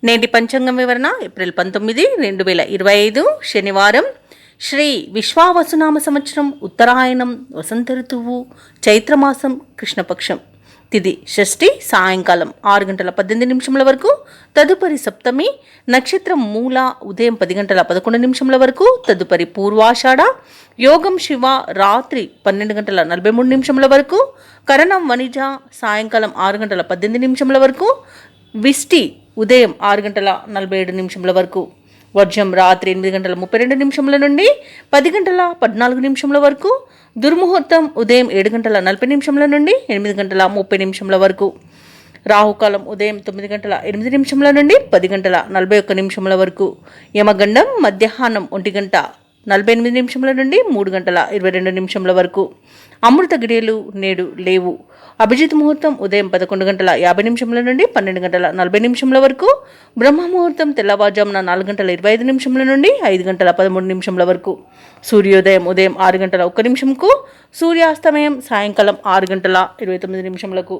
నేటి పంచాంగం వివరణ ఏప్రిల్ 19, 2025 శనివారం. శ్రీ విశ్వావసునామ సంవత్సరం, ఉత్తరాయణం, వసంత ఋతువు, చైత్రమాసం, కృష్ణపక్షం. తిథి షష్ఠి, సాయంకాలం 6:18 వరకు. తదుపరి సప్తమి. నక్షత్రం మూల, ఉదయం 10:11 వరకు. తదుపరి పూర్వాషాఢ. యోగం శివ, రాత్రి 12:43 వరకు. కరణం వణిజ, సాయంకాలం 6:18 వరకు. విష్టి ఉదయం 6:47 వరకు. వర్జం రాత్రి 8:32 నుండి 10:14 వరకు. దుర్ముహూర్తం ఉదయం 7:40 నుండి 8:30 వరకు. రాహుకాలం ఉదయం 9:08 నుండి 10:41 వరకు. యమగండం మధ్యాహ్నం 1:48 నుండి 3:22 వరకు. అమృత గిడియలు నేడు లేవు. అభిజిత్ ముహూర్తం ఉదయం 11:50 నుండి 12:40 వరకు. బ్రహ్మ ముహూర్తం తెల్లవారుజామున 4:25 నుండి 5:13 వరకు. సూర్యోదయం ఉదయం 6:01 సూర్యాస్తమయం సాయంకాలం 6:29.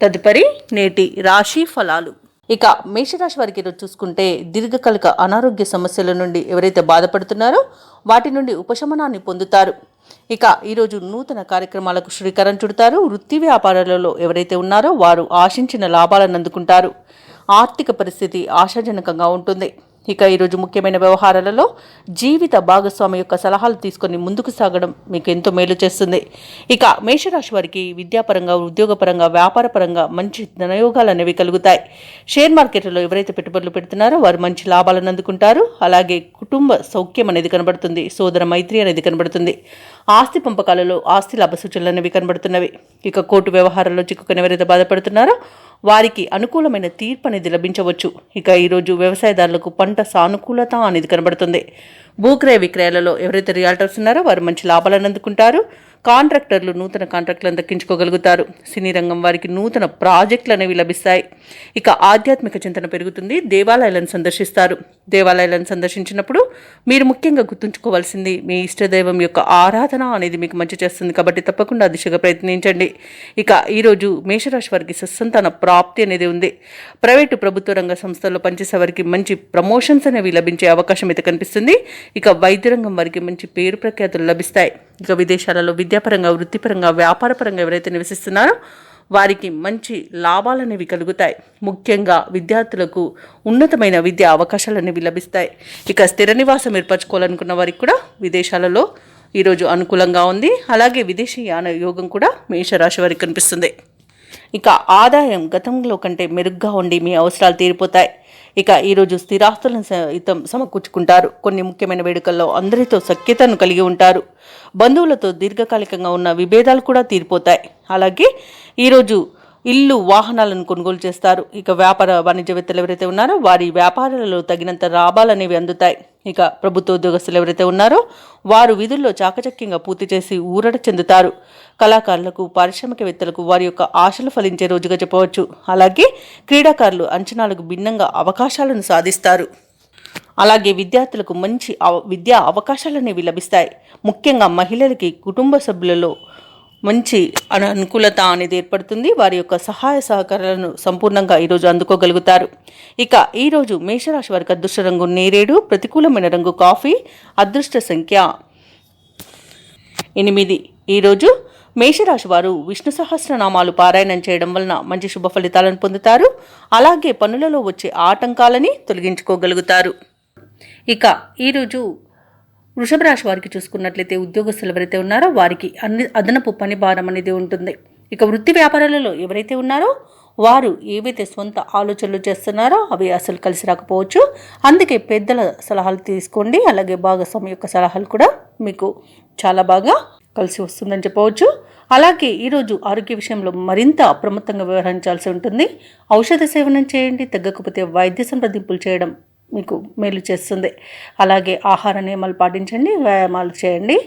తదుపరి నేటి రాశి ఫలాలు. ఇక మేషరాశి వారికి ఈరోజు చూసుకుంటే, దీర్ఘకాలిక అనారోగ్య సమస్యల నుండి ఎవరైతే బాధపడుతున్నారో వాటి నుండి ఉపశమనాన్ని పొందుతారు. ఇక ఈరోజు నూతన కార్యక్రమాలకు శ్రీకారం చుడతారు. వృత్తి వ్యాపారాలలో ఎవరైతే ఉన్నారో వారు ఆశించిన లాభాలను అందుకుంటారు. ఆర్థిక పరిస్థితి ఆశాజనకంగా ఉంటుంది. ఇక ఈరోజు ముఖ్యమైన వ్యవహారాలలో జీవిత భాగస్వామి యొక్క సలహాలు తీసుకొని ముందుకు సాగడం మీకు ఎంతో మేలు చేస్తుంది. ఇక మేషరాశి వారికి విద్యాపరంగా, ఉద్యోగపరంగా, వ్యాపారపరంగా మంచి ధనయోగాలు అనేవి కలుగుతాయి. షేర్ మార్కెట్లో ఎవరైతే పెట్టుబడులు పెడుతున్నారో వారు మంచి లాభాలను అందుకుంటారు. అలాగే కుటుంబ సౌఖ్యం అనేది కనబడుతుంది. సోదర మైత్రి అనేది కనబడుతుంది. ఆస్తి పంపకాలలో ఆస్తి లాభ సూచనలు అనేవి కనబడుతున్నవి. ఇక కోర్టు వ్యవహారాల్లో చిక్కుకొని ఎవరైతే బాధపడుతున్నారో వారికి అనుకూలమైన తీర్పు అనేది లభించవచ్చు. ఇక ఈరోజు వ్యవసాయదారులకు పంట సానుకూలత అనేది కనబడుతుంది. భూక్రయ విక్రయాలలో ఎవరైతే రియాల్టర్స్ ఉన్నారో వారు మంచి లాభాలను అందుకుంటారు. కాంట్రాక్టర్లు నూతన కాంట్రాక్టులను దక్కించుకోగలుగుతారు. సినీ రంగం వారికి నూతన ప్రాజెక్టులు అనేవి లభిస్తాయి. ఇక ఆధ్యాత్మిక చింతన పెరుగుతుంది. దేవాలయాలను సందర్శిస్తారు. దేవాలయాలను సందర్శించినప్పుడు మీరు ముఖ్యంగా గుర్తుంచుకోవాల్సింది మీ ఇష్టదైవం యొక్క ఆరాధన అనేది మీకు మంచి చేస్తుంది. కాబట్టి తప్పకుండా దిశగా ప్రయత్నించండి. ఇక ఈరోజు మేషరాశి వారికి సత్సంతాన ప్రాప్తి అనేది ఉంది. ప్రైవేటు ప్రభుత్వ రంగ సంస్థల్లో పనిచేసే వారికి మంచి ప్రమోషన్స్ అనేవి లభించే అవకాశం అయితే కనిపిస్తుంది. ఇక వైద్య రంగం వారికి మంచి పేరు ప్రఖ్యాతులు లభిస్తాయి. ఇక విదేశాలలో విద్యాపరంగా, వృత్తిపరంగా, వ్యాపారపరంగా ఎవరైతే నివసిస్తున్నారో వారికి మంచి లాభాలు అనేవి కలుగుతాయి. ముఖ్యంగా విద్యార్థులకు ఉన్నతమైన విద్యా అవకాశాలు అనేవి లభిస్తాయి. ఇక స్థిర నివాసం ఏర్పరచుకోవాలనుకున్న వారికి కూడా విదేశాలలో ఈరోజు అనుకూలంగా ఉంది. అలాగే విదేశీ యాన యోగం కూడా మేషరాశి వారికి కనిపిస్తుంది. ఇక ఆదాయం గతంలో కంటే మెరుగ్గా ఉండి మీ అవసరాలు తీరిపోతాయి. ఇక ఈరోజు స్థిరాస్తులను సైతం సమకూర్చుకుంటారు. కొన్ని ముఖ్యమైన వేడుకల్లో అందరితో సఖ్యతను కలిగి ఉంటారు. బంధువులతో దీర్ఘకాలికంగా ఉన్న విభేదాలు కూడా తీరిపోతాయి. అలాగే ఈరోజు ఇల్లు, వాహనాలను కొనుగోలు చేస్తారు. ఇక వ్యాపార వాణిజ్యవేత్తలు ఎవరైతే ఉన్నారో వారి వ్యాపారాలలో తగినంత లాభాలు అనేవి అందుతాయి. ఇక ప్రభుత్వ ఉద్యోగస్తులు ఎవరైతే ఉన్నారో వారు విధుల్లో చాకచక్యంగా పూర్తి చేసి ఊరట చెందుతారు. కళాకారులకు, పారిశ్రామికవేత్తలకు వారి యొక్క ఆశలు ఫలించే రోజుగా చెప్పవచ్చు. అలాగే క్రీడాకారులు అంచనాలకు భిన్నంగా అవకాశాలను సాధిస్తారు. అలాగే విద్యార్థులకు మంచి విద్యా అవకాశాలు అనేవి లభిస్తాయి. ముఖ్యంగా మహిళలకి కుటుంబ సభ్యులలో మంచి అనుకూలత అనేది ఏర్పడుతుంది. వారి యొక్క సహాయ సహకారాలను సంపూర్ణంగా ఈరోజు అందుకోగలుగుతారు. ఇక ఈరోజు మేషరాశి వారికి అదృష్ట రంగు నేరేడు, ప్రతికూలమైన రంగు కాఫీ, అదృష్ట సంఖ్య 8. ఈరోజు మేషరాశి వారు విష్ణు సహస్రనామాలు పారాయణం చేయడం వలన మంచి శుభ ఫలితాలను పొందుతారు. అలాగే పనులలో వచ్చే ఆటంకాలని తొలగించుకోగలుగుతారు. ఇక ఈరోజు వృషభ రాశి వారికి చూసుకున్నట్లయితే ఉద్యోగస్తులు ఎవరైతే ఉన్నారో వారికి అదనపు పని భారం అనేది ఉంటుంది. ఇక వృత్తి వ్యాపారాలలో ఎవరైతే ఉన్నారో వారు ఏవైతే సొంత ఆలోచనలు చేస్తున్నారో అవి అసలు కలిసి రాకపోవచ్చు. అందుకే పెద్దల సలహాలు తీసుకోండి. అలాగే భాగస్వామి యొక్క సలహాలు కూడా మీకు చాలా బాగా కలిసి వస్తుందని చెప్పవచ్చు. అలాగే ఈరోజు ఆరోగ్య విషయంలో మరింత అప్రమత్తంగా వ్యవహరించాల్సి ఉంటుంది. ఔషధ సేవనం చేయండి. తగ్గకపోతే వైద్య సంప్రదింపులు చేయడం మీకు మేలు చేస్తుంది. అలాగే ఆహార నియమాలు పాటించండి, వ్యాయామాలు చేయండి.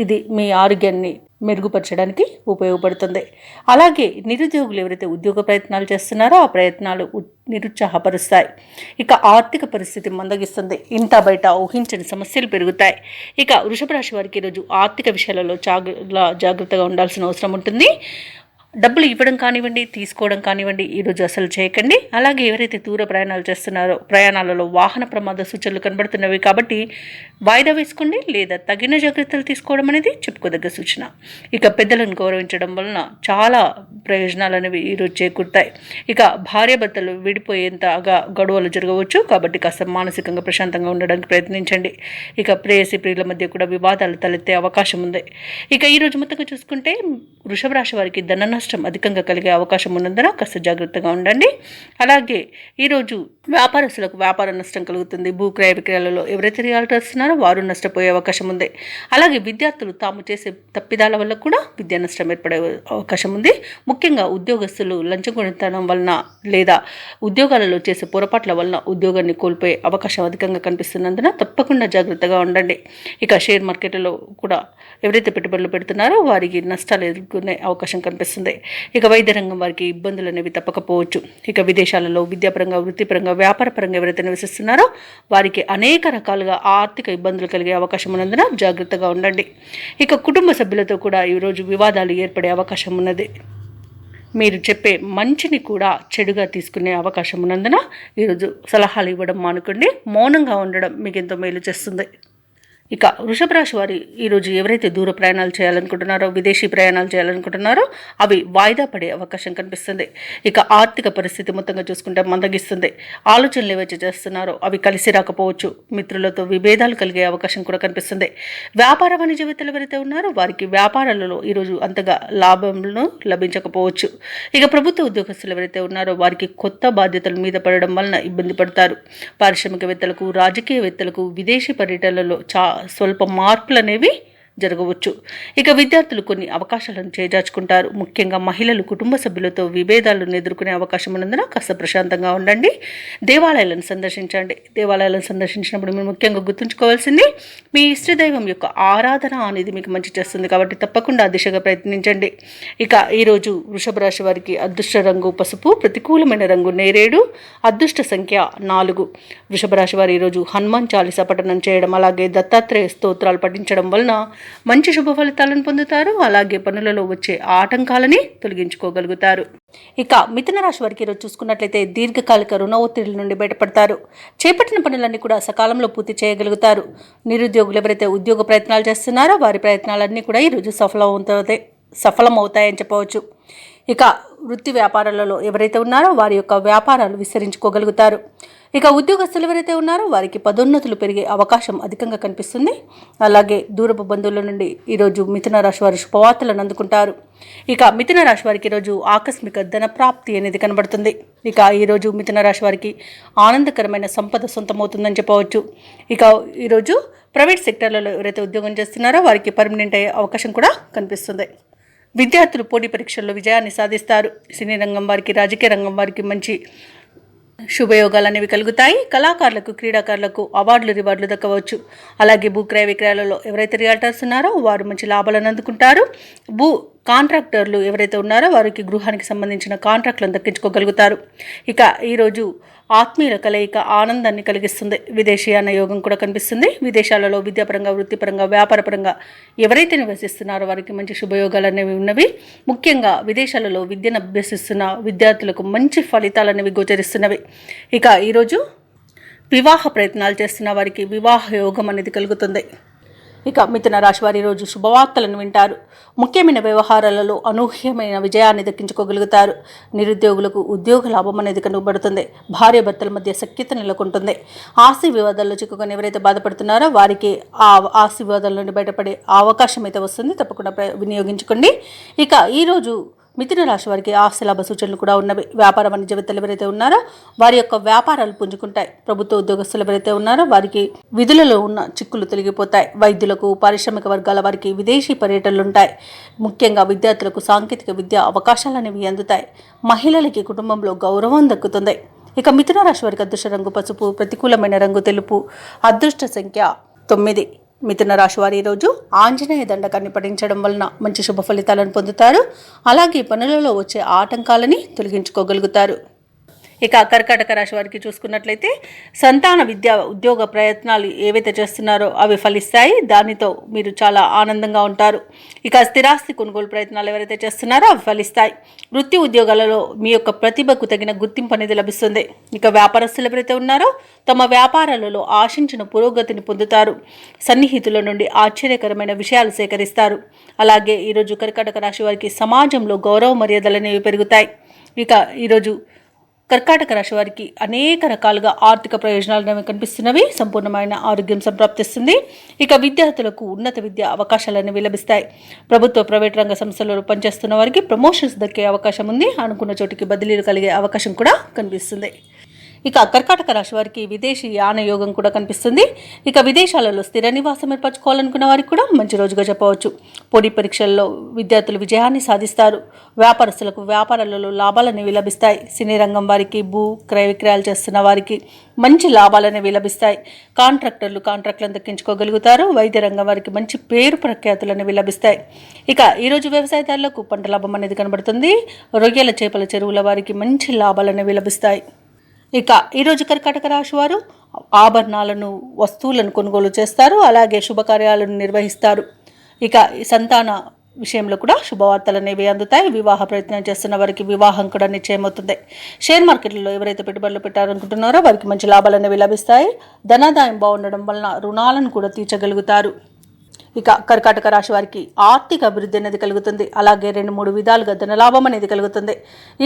ఇది మీ ఆరోగ్యాన్ని మెరుగుపరచడానికి ఉపయోగపడుతుంది. అలాగే నిరుద్యోగులు ఎవరైతే ఉద్యోగ ప్రయత్నాలు చేస్తున్నారో ఆ ప్రయత్నాలు నిరుత్సాహపరుస్తాయి. ఇక ఆర్థిక పరిస్థితి మందగిస్తుంది. ఇంత బయట ఊహించని సమస్యలు పెరుగుతాయి. ఇక వృషభ రాశి వారికి ఈరోజు ఆర్థిక విషయాలలో చాలా జాగ్రత్తగా ఉండాల్సిన అవసరం ఉంటుంది. డబ్బులు ఇవ్వడం కానివ్వండి, తీసుకోవడం కానివ్వండి ఈరోజు అసలు చేయకండి. అలాగే ఎవరైతే దూర ప్రయాణాలు చేస్తున్నారో ప్రయాణాలలో వాహన ప్రమాద సూచనలు కనబడుతున్నవి కాబట్టి వాయిదా వేసుకోండి లేదా తగిన జాగ్రత్తలు తీసుకోవడం అనేది చెప్పుకోదగ్గ సూచన. ఇక పెద్దలను గౌరవించడం వలన చాలా ప్రయోజనాలు అనేవి ఈరోజు చేకూరుతాయి. ఇక భార్యాభర్తలు విడిపోయేంతగా గొడవలు జరగవచ్చు కాబట్టి కాస్త మానసికంగా ప్రశాంతంగా ఉండడానికి ప్రయత్నించండి. ఇక ప్రేయసి ప్రియుల మధ్య కూడా వివాదాలు తలెత్తే అవకాశం ఉంది. ఇక ఈరోజు మొత్తంగా చూసుకుంటే వృషభ రాశి వారికి ధన నష్టం అధికంగా కలిగే అవకాశం ఉన్నందున కాస్త జాగ్రత్తగా ఉండండి. అలాగే ఈరోజు వ్యాపారస్తులకు వ్యాపార నష్టం కలుగుతుంది. భూక్రయ విక్రయాలలో ఎవరైతే రియాల్టర్స్ ఉన్నారో వారు నష్టపోయే అవకాశం ఉంది. అలాగే విద్యార్థులు తాము చేసే తప్పిదాల వల్ల కూడా విద్యా నష్టం ఏర్పడే అవకాశం ఉంది. ముఖ్యంగా ఉద్యోగస్తులు లంచగొండితనం వలన లేదా ఉద్యోగాలలో చేసే పొరపాట్ల వలన ఉద్యోగాన్ని కోల్పోయే అవకాశం అధికంగా కనిపిస్తున్నందున తప్పకుండా జాగ్రత్తగా ఉండండి. ఇక షేర్ మార్కెట్లో కూడా ఎవరైతే పెట్టుబడులు పెడుతున్నారో వారికి నష్టాలు ఎదుర్కొనే అవకాశం కనిపిస్తుంది. ఇక వైద్య రంగం వారికి ఇబ్బందులు అనేవి తప్పకపోవచ్చు. ఇక విదేశాలలో విద్యాపరంగా, వృత్తిపరంగా, వ్యాపారపరంగా ఎవరైతే నివసిస్తున్నారో వారికి అనేక రకాలుగా ఆర్థిక ఇబ్బందులు కలిగే అవకాశం ఉన్నందున జాగ్రత్తగా ఉండండి. ఇక కుటుంబ సభ్యులతో కూడా ఈరోజు వివాదాలు ఏర్పడే అవకాశం ఉన్నది. మీరు చెప్పే మంచిని కూడా చెడుగా తీసుకునే అవకాశం ఉన్నందున ఈరోజు సలహాలు ఇవ్వడం మానుకోండి. మౌనంగా ఉండడం మీకు ఎంతో మేలు చేస్తుంది. ఇక వృషభ రాశి వారి ఈరోజు ఎవరైతే దూర ప్రయాణాలు చేయాలనుకుంటున్నారో, విదేశీ ప్రయాణాలు చేయాలనుకుంటున్నారో అవి వాయిదా పడే అవకాశం కనిపిస్తుంది. ఇక ఆర్థిక పరిస్థితి మొత్తంగా చూసుకుంటే మందగిస్తుంది. ఆలోచనలు ఏవైతే చేస్తున్నారో అవి కలిసి రాకపోవచ్చు. మిత్రులతో విభేదాలు కలిగే అవకాశం కూడా కనిపిస్తుంది. వ్యాపార వాణిజ్యవేత్తలు ఎవరైతే ఉన్నారో వారికి వ్యాపారాలలో ఈరోజు అంతగా లాభంను లభించకపోవచ్చు. ఇక ప్రభుత్వ ఉద్యోగస్తులు ఎవరైతే ఉన్నారో వారికి కొత్త బాధ్యతల మీద పడడం వలన ఇబ్బంది పడతారు. పారిశ్రామికవేత్తలకు, రాజకీయవేత్తలకు విదేశీ పర్యటనలలో స్వల్ప మార్పులు అనేవి జరగవచ్చు. ఇక విద్యార్థులు కొన్ని అవకాశాలను చేజార్చుకుంటారు. ముఖ్యంగా మహిళలు కుటుంబ సభ్యులతో విభేదాలను ఎదుర్కొనే అవకాశం ఉన్నందున కాస్త ప్రశాంతంగా ఉండండి. దేవాలయాలను సందర్శించండి. దేవాలయాలను సందర్శించినప్పుడు మీరు ముఖ్యంగా గుర్తుంచుకోవాల్సింది మీ ఇష్టదైవం యొక్క ఆరాధన అనేది మీకు మంచి చేస్తుంది కాబట్టి తప్పకుండా ఆ దిశగా ప్రయత్నించండి. ఇక ఈరోజు వృషభ రాశి వారికి అదృష్ట రంగు పసుపు, ప్రతికూలమైన రంగు నేరేడు, అదృష్ట సంఖ్య 4. వృషభ రాశి వారు ఈరోజు హనుమాన్ చాలీసా పఠనం చేయడం, అలాగే దత్తాత్రేయ స్తోత్రాలు పఠించడం వలన మంచి శుభ ఫలితాలను పొందుతారు. అలాగే పనులలో వచ్చే ఆటంకాలని తొలగించుకోగలుగుతారు. ఇక మిథున రాశి వారికి ఈరోజు చూసుకున్నట్లయితే దీర్ఘకాలిక రుణ ఒత్తిడి నుండి బయటపడతారు. చేపట్టిన పనులన్నీ కూడా సకాలంలో పూర్తి చేయగలుగుతారు. నిరుద్యోగులు ఎవరైతే ఉద్యోగ ప్రయత్నాలు చేస్తున్నారో వారి ప్రయత్నాలన్నీ కూడా ఈరోజు సఫలమవుతాయని చెప్పవచ్చు. ఇక వృత్తి వ్యాపారాలలో ఎవరైతే ఉన్నారో వారి యొక్క వ్యాపారాలు విస్తరించుకోగలుగుతారు. ఇక ఉద్యోగస్తులు ఎవరైతే ఉన్నారో వారికి పదోన్నతులు పెరిగే అవకాశం అధికంగా కనిపిస్తుంది. అలాగే దూరపు బంధువుల నుండి ఈరోజు మిథున రాశి వారు శుభవార్తలను అందుకుంటారు. ఇక మిథున రాశి వారికి ఈరోజు ఆకస్మిక ధన ప్రాప్తి అనేది కనబడుతుంది. ఇక ఈరోజు మిథున రాశి వారికి ఆనందకరమైన సంపద సొంతమవుతుందని చెప్పవచ్చు. ఇక ఈరోజు ప్రైవేట్ సెక్టర్లలో ఎవరైతే ఉద్యోగం చేస్తున్నారో వారికి పర్మనెంట్ అయ్యే అవకాశం కూడా కనిపిస్తుంది. విద్యార్థులు పోటీ పరీక్షల్లో విజయాన్ని సాధిస్తారు. సినీ రంగం వారికి, రాజకీయ రంగం వారికి మంచి శుభయోగాలు అనేవి కలుగుతాయి. కళాకారులకు, క్రీడాకారులకు అవార్డులు, రివార్డులు దక్కవచ్చు. అలాగే భూక్రయ విక్రయాలలో ఎవరైతే రియాల్టర్స్ ఉన్నారో వారు మంచి లాభాలను అందుకుంటారు. కాంట్రాక్టర్లు ఎవరైతే ఉన్నారో వారికి గృహానికి సంబంధించిన కాంట్రాక్టులను దక్కించుకోగలుగుతారు. ఇక ఈరోజు ఆత్మీయుల కలయిక ఆనందాన్ని కలిగిస్తుంది. విదేశీయాన యోగం కూడా కనిపిస్తుంది. విదేశాలలో విద్యాపరంగా, వృత్తిపరంగా, వ్యాపారపరంగా ఎవరైతే నివసిస్తున్నారో వారికి మంచి శుభయోగాలు అనేవి ఉన్నవి. ముఖ్యంగా విదేశాలలో విద్యను అభ్యసిస్తున్న విద్యార్థులకు మంచి ఫలితాలు అనేవి గోచరిస్తున్నవి. ఇక ఈరోజు వివాహ ప్రయత్నాలు చేస్తున్న వారికి వివాహ యోగం అనేది కలుగుతుంది. ఇక మిథున రాశి వారి రోజు శుభవార్తలను వింటారు. ముఖ్యమైన వ్యవహారాలలో అనూహ్యమైన విజయాన్ని దక్కించుకోగలుగుతారు. నిరుద్యోగులకు ఉద్యోగ లాభం అనేది కనుగొబడుతుంది. భార్యాభర్తల మధ్య సఖ్యత నెలకొంటుంది. ఆస్తి వివాదాల్లో చిక్కుకొని ఎవరైతే బాధపడుతున్నారో వారికి ఆ ఆస్తి వివాదాల నుండి బయటపడే అవకాశం అయితే వస్తుంది. తప్పకుండా వినియోగించుకోండి. ఇక ఈరోజు మిథున రాశి వారికి ఆస్తి లాభ సూచనలు కూడా ఉన్నవి. వ్యాపార వాణిజ్యవేత్తలు ఎవరైతే ఉన్నారో వారి యొక్క వ్యాపారాలు పుంజుకుంటాయి. ప్రభుత్వ ఉద్యోగస్తులు ఎవరైతే ఉన్నారో వారికి విధులలో ఉన్న చిక్కులు తొలగిపోతాయి. వైద్యులకు, పారిశ్రామిక వర్గాల వారికి విదేశీ పర్యటనలు ఉంటాయి. ముఖ్యంగా విద్యార్థులకు సాంకేతిక విద్య అవకాశాలు అనేవి అందుతాయి. మహిళలకి కుటుంబంలో గౌరవం దక్కుతుంది. ఇక మిథున రాశి వారికి అదృష్ట రంగు పసుపు, ప్రతికూలమైన రంగు తెలుపు, అదృష్ట సంఖ్య 9. మిథున రాశి వారి ఈరోజు ఆంజనేయ దండకాన్ని పఠించడం వలన మంచి శుభ ఫలితాలను పొందుతారు. అలాగే పనులలో వచ్చే ఆటంకాలని తొలగించుకోగలుగుతారు. ఇక కర్కాటక రాశి వారికి చూసుకున్నట్లయితే సంతాన విద్య ఉద్యోగ ప్రయత్నాలు ఏవైతే చేస్తున్నారో అవి ఫలిస్తాయి. దానితో మీరు చాలా ఆనందంగా ఉంటారు. ఇక స్థిరాస్తి కొనుగోలు ప్రయత్నాలు ఎవరైతే చేస్తున్నారో అవి ఫలిస్తాయి. వృత్తి ఉద్యోగాలలో మీ యొక్క ప్రతిభకు తగిన గుర్తింపు అనేది లభిస్తుంది. ఇక వ్యాపారస్తులు ఎవరైతే ఉన్నారో తమ వ్యాపారాలలో ఆశించిన పురోగతిని పొందుతారు. సన్నిహితుల నుండి ఆశ్చర్యకరమైన విషయాలు సేకరిస్తారు. అలాగే ఈరోజు కర్కాటక రాశి వారికి సమాజంలో గౌరవ మర్యాదలు అనేవి పెరుగుతాయి. ఇక ఈరోజు కర్కాటక రాశి వారికి అనేక రకాలుగా ఆర్థిక ప్రయోజనాలు అనేవి కనిపిస్తున్నవి. సంపూర్ణమైన ఆరోగ్యం సంప్రాప్తిస్తుంది. ఇక విద్యార్థులకు ఉన్నత విద్య అవకాశాలు అనేవి లభిస్తాయి. ప్రభుత్వ ప్రైవేట్ రంగ సంస్థలలో పనిచేస్తున్న వారికి ప్రమోషన్స్ దక్కే అవకాశం ఉంది. అనుకున్న చోటికి బదిలీలు కలిగే అవకాశం కూడా కనిపిస్తుంది. ఇక కర్కాటక రాశి వారికి విదేశీ యాన యోగం కూడా కనిపిస్తుంది. ఇక విదేశాలలో స్థిర నివాసం ఏర్పరచుకోవాలనుకున్న వారికి కూడా మంచి రోజుగా చెప్పవచ్చు. పోటీ పరీక్షల్లో విద్యార్థులు విజయాన్ని సాధిస్తారు. వ్యాపారస్తులకు వ్యాపారాలలో లాభాలు అనేవి లభిస్తాయి. సినీ రంగం వారికి భూ క్రయ విక్రయాలు చేస్తున్న వారికి మంచి లాభాలు అనేవి లభిస్తాయి. కాంట్రాక్టులను దక్కించుకోగలుగుతారు. వైద్య రంగం వారికి మంచి పేరు ప్రఖ్యాతులు అనేవి లభిస్తాయి. ఇక ఈరోజు వ్యవసాయదారులకు పంట లాభం అనేది కనబడుతుంది. రొయ్యల చేపల చెరువుల వారికి మంచి లాభాలు అనేవి లభిస్తాయి. ఇక ఈరోజు కర్కాటక రాశి వారు ఆభరణాలను వస్తువులను కొనుగోలు చేస్తారు. అలాగే శుభకార్యాలను నిర్వహిస్తారు. ఇక సంతాన విషయంలో కూడా శుభవార్తలు అనేవి అందుతాయి. వివాహ ప్రయత్నం చేస్తున్న వారికి వివాహం కూడా నిశ్చయమవుతుంది. షేర్ మార్కెట్లో ఎవరైతే పెట్టుబడులు పెట్టాలనుకుంటున్నారో వారికి మంచి లాభాలు అనేవి లభిస్తాయి. ధనాదాయం బాగుండడం వలన రుణాలను కూడా తీర్చగలుగుతారు. ఇక కర్కాటక రాశి వారికి ఆర్థిక అభివృద్ధి అనేది కలుగుతుంది. అలాగే 2-3 విధాలుగా ధనలాభం అనేది కలుగుతుంది.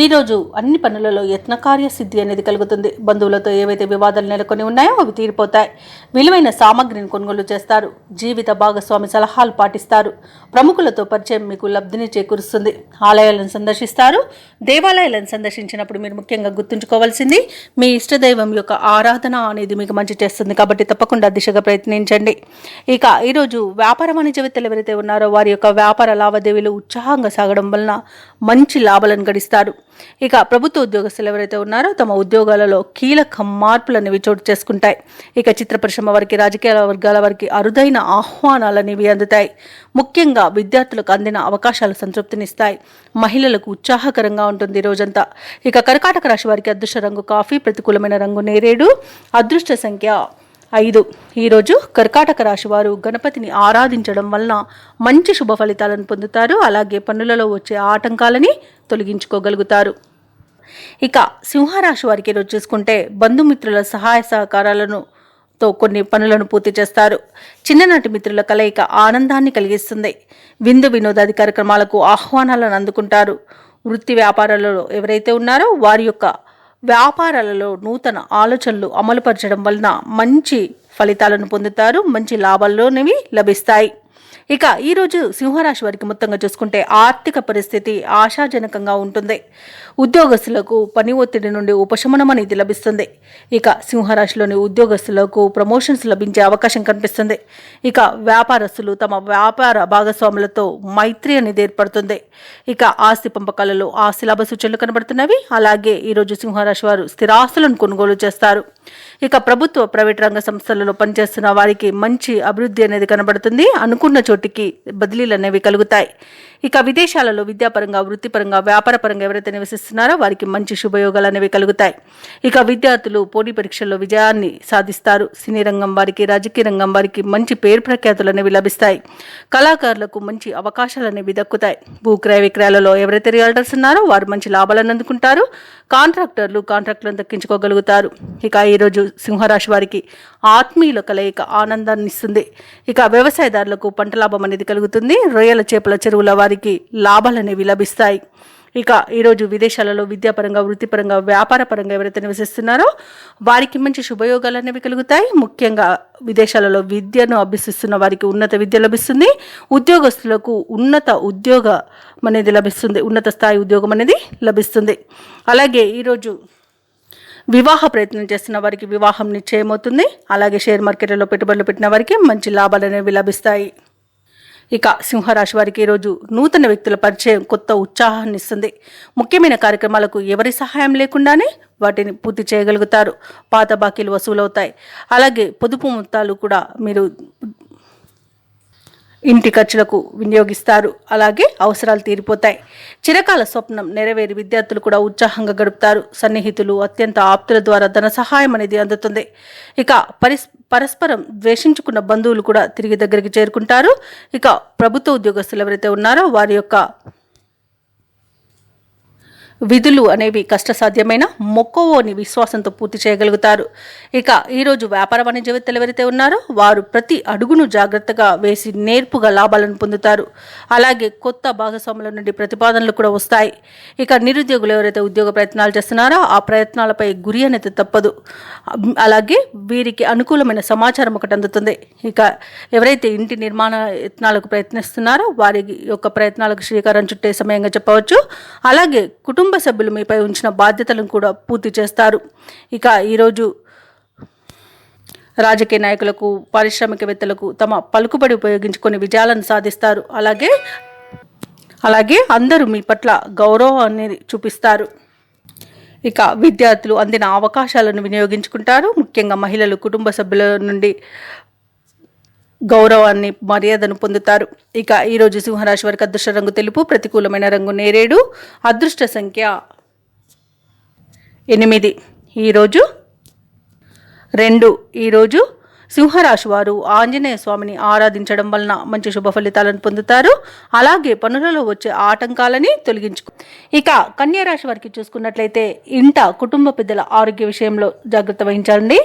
ఈరోజు అన్ని పనులలో యత్నకార్య సిద్ధి అనేది కలుగుతుంది. బంధువులతో ఏవైతే వివాదాలు నెలకొని ఉన్నాయో అవి తీరిపోతాయి. విలువైన సామగ్రిని కొనుగోలు చేస్తారు. జీవిత భాగస్వామి సలహాలు పాటిస్తారు. ప్రముఖులతో పరిచయం మీకు లబ్ధిని చేకూరుస్తుంది. ఆలయాలను సందర్శిస్తారు. దేవాలయాలను సందర్శించినప్పుడు మీరు ముఖ్యంగా గుర్తుంచుకోవాల్సింది మీ ఇష్టదైవం యొక్క ఆరాధన అనేది మీకు మంచి చేస్తుంది. కాబట్టి తప్పకుండా దిశగా ప్రయత్నించండి. ఇక ఈరోజు వ్యాపార వాణిజ్యవేత్తలు ఎవరైతే ఉన్నారో వారి యొక్క వ్యాపార లావాదేవీలు ఉత్సాహంగా సాగడం వలన మంచి లాభాలను గడిస్తారు. ఇక ప్రభుత్వ ఉద్యోగస్తులు ఎవరైతే ఉన్నారో తమ ఉద్యోగాలలో కీలక మార్పులు అనేవి చోటు చేసుకుంటాయి. ఇక చిత్ర పరిశ్రమ వారికి రాజకీయ వర్గాల వారికి అరుదైన ఆహ్వానాలు అనేవి అందుతాయి. ముఖ్యంగా విద్యార్థులకు అందిన అవకాశాలు సంతృప్తినిస్తాయి. మహిళలకు ఉత్సాహకరంగా ఉంటుంది రోజంతా. ఇక కర్కాటక రాశి వారికి అదృష్ట రంగు కాఫీ, ప్రతికూలమైన రంగు నేరేడు, అదృష్ట సంఖ్య 5. ఈరోజు కర్కాటక రాశి వారు గణపతిని ఆరాధించడం వలన మంచి శుభ ఫలితాలను పొందుతారు. అలాగే పనులలో వచ్చే ఆటంకాలని తొలగించుకోగలుగుతారు. ఇక సింహరాశి వారికి ఈరోజు చూసుకుంటే బంధుమిత్రుల సహాయ సహకారాలను కొన్ని పనులను పూర్తి చేస్తారు. చిన్ననాటి మిత్రుల కలయిక ఆనందాన్ని కలిగిస్తుంది. విందు వినోదాది కార్యక్రమాలకు ఆహ్వానాలను అందుకుంటారు. వృత్తి వ్యాపారాలలో ఎవరైతే ఉన్నారో వారి యొక్క వ్యాపారాలలో నూతన ఆలోచనలు అమలుపరచడం వలన మంచి ఫలితాలను పొందుతారు. మంచి లాభాల్లోనివి లభిస్తాయి. ఇక ఈరోజు సింహరాశి వారికి మొత్తంగా చూసుకుంటే ఆర్థిక పరిస్థితి ఆశాజనకంగా ఉంటుంది. ఉద్యోగస్తులకు పని ఒత్తిడి నుండి ఉపశమనం అనేది లభిస్తుంది. ఇక సింహరాశిలోని ఉద్యోగస్తులకు ప్రమోషన్స్ లభించే అవకాశం కనిపిస్తుంది. ఇక వ్యాపారస్తులు తమ వ్యాపార భాగస్వాములతో మైత్రి అనేది ఏర్పడుతుంది. ఇక ఆస్తి పంపకాలలో ఆస్తి లాభ సూచనలు కనబడుతున్నవి. అలాగే ఈరోజు సింహరాశి వారు స్థిరాస్తులను కొనుగోలు చేస్తారు. ఇక ప్రభుత్వ ప్రైవేట్ రంగ సంస్థలలో పనిచేస్తున్న వారికి మంచి అభివృద్ధి అనేది కనబడుతుంది. అనుకున్న చోటికి బదిలీలు అనేవి కలుగుతాయి. ఇక విదేశాలలో విద్యాపరంగా, వృత్తిపరంగా, వ్యాపారపరంగా ఎవరైతే నివసిస్తున్నారో వారికి మంచి శుభయోగాలు అనేవి కలుగుతాయి. ఇక విద్యార్థులు పోటీ పరీక్షల్లో విజయాన్ని సాధిస్తారు. సినీ రంగం వారికి, రాజకీయ రంగం వారికి మంచి పేరు ప్రఖ్యాతులు అనేవి లభిస్తాయి. కళాకారులకు మంచి అవకాశాలు అనేవి దక్కుతాయి. భూ క్రయ విక్రయాలలో ఎవరైతే రియల్టర్స్ ఉన్నారో వారు మంచి లాభాలను అందుకుంటారు. కాంట్రాక్టులను దక్కించుకోగలుగుతారు. ఇక ఈరోజు సింహరాశి వారికి ఆత్మీయుల కలయిక ఆనందాన్ని ఇస్తుంది. ఇక వ్యవసాయదారులకు పంట లాభం అనేది కలుగుతుంది. రొయ్యల చేపల చెరువుల వారికి లాభాలు అనేవి లభిస్తాయి. ఇక ఈరోజు విదేశాలలో విద్యాపరంగా, వృత్తిపరంగా, వ్యాపారపరంగా ఎవరైతే నివసిస్తున్నారో వారికి మంచి శుభయోగాలు అనేవి కలుగుతాయి. ముఖ్యంగా విదేశాలలో విద్యను అభ్యసిస్తున్న వారికి ఉన్నత విద్య లభిస్తుంది. ఉద్యోగస్తులకు ఉన్నత ఉద్యోగం అనేది లభిస్తుంది. ఉన్నత స్థాయి ఉద్యోగం అనేది లభిస్తుంది. అలాగే ఈరోజు వివాహ ప్రయత్నం చేస్తున్న వారికి వివాహం నిశ్చయమవుతుంది. అలాగే షేర్ మార్కెట్లలో పెట్టుబడులు పెట్టిన వారికి మంచి లాభాలు అనేవి లభిస్తాయి. ఇక సింహరాశి వారికి ఈరోజు నూతన వ్యక్తుల పరిచయం కొత్త ఉత్సాహాన్ని ఇస్తుంది. ముఖ్యమైన కార్యక్రమాలకు ఎవరి సహాయం లేకుండానే వాటిని పూర్తి చేయగలుగుతారు. పాత బాకీలు వసూలవుతాయి. అలాగే పొదుపు మొత్తాలు కూడా మీరు ఇంటి ఖర్చులకు వినియోగిస్తారు. అలాగే అవసరాలు తీరిపోతాయి. చిరకాల స్వప్నం నెరవేరి విద్యార్థులు కూడా ఉత్సాహంగా గడుపుతారు. సన్నిహితులు, అత్యంత ఆప్తుల ద్వారా ధన సహాయం అనేది అందుతుంది. ఇక పరస్పరం ద్వేషించుకున్న బంధువులు కూడా తిరిగి దగ్గరికి చేరుకుంటారు. ఇక ప్రభుత్వ ఉద్యోగస్తులు ఎవరైతే ఉన్నారో వారి యొక్క విధులు అనేవి కష్టసాధ్యమైన మొక్కవోని విశ్వాసంతో పూర్తి చేయగలుగుతారు. ఇక ఈరోజు వ్యాపార వాణిజ్యవేత్తలు ఎవరైతే ఉన్నారో వారు ప్రతి అడుగును జాగ్రత్తగా వేసి నేర్పుగా లాభాలను పొందుతారు. అలాగే కొత్త భాగస్వాముల నుండి ప్రతిపాదనలు కూడా వస్తాయి. ఇక నిరుద్యోగులు ఎవరైతే ఉద్యోగ ప్రయత్నాలు చేస్తున్నారో ఆ ప్రయత్నాలపై గురి అనేది తప్పదు. అలాగే వీరికి అనుకూలమైన సమాచారం ఒకటి అందుతుంది. ఇక ఎవరైతే ఇంటి నిర్మాణ యత్నాలకు ప్రయత్నిస్తున్నారో వారి యొక్క ప్రయత్నాలకు శ్రీకారం చుట్టే సమయంగా చెప్పవచ్చు. అలాగే కుటుంబ సభ్యులు మీపై ఉంచిన బాధ్యతలను కూడా పూర్తి చేస్తారు. ఇక ఈరోజు రాజకీయ నాయకులకు, పారిశ్రామికవేత్తలకు తమ పలుకుబడి ఉపయోగించుకొని విజయాలను సాధిస్తారు. అలాగే అందరూ మీ పట్ల గౌరవాన్ని చూపిస్తారు. ఇక విద్యార్థులు అందిన అవకాశాలను వినియోగించుకుంటారు. ముఖ్యంగా మహిళలు కుటుంబ సభ్యుల నుండి గౌరవాన్ని, మర్యాదను పొందుతారు. ఇక ఈరోజు సింహరాశి వారికి అదృష్ట రంగు తెలుపు, ప్రతికూలమైన రంగు నేరేడు, అదృష్ట సంఖ్య 8. ఈరోజు 2. ఈరోజు సింహరాశి వారు ఆంజనేయ స్వామిని ఆరాధించడం వలన మంచి శుభ ఫలితాలను పొందుతారు. అలాగే పనులలో వచ్చే ఆటంకాలని తొలగించుకో. ఇక కన్యా రాశి వారికి చూసుకున్నట్లయితే ఇంట కుటుంబ పెద్దల ఆరోగ్య విషయంలో జాగ్రత్త వహించండి.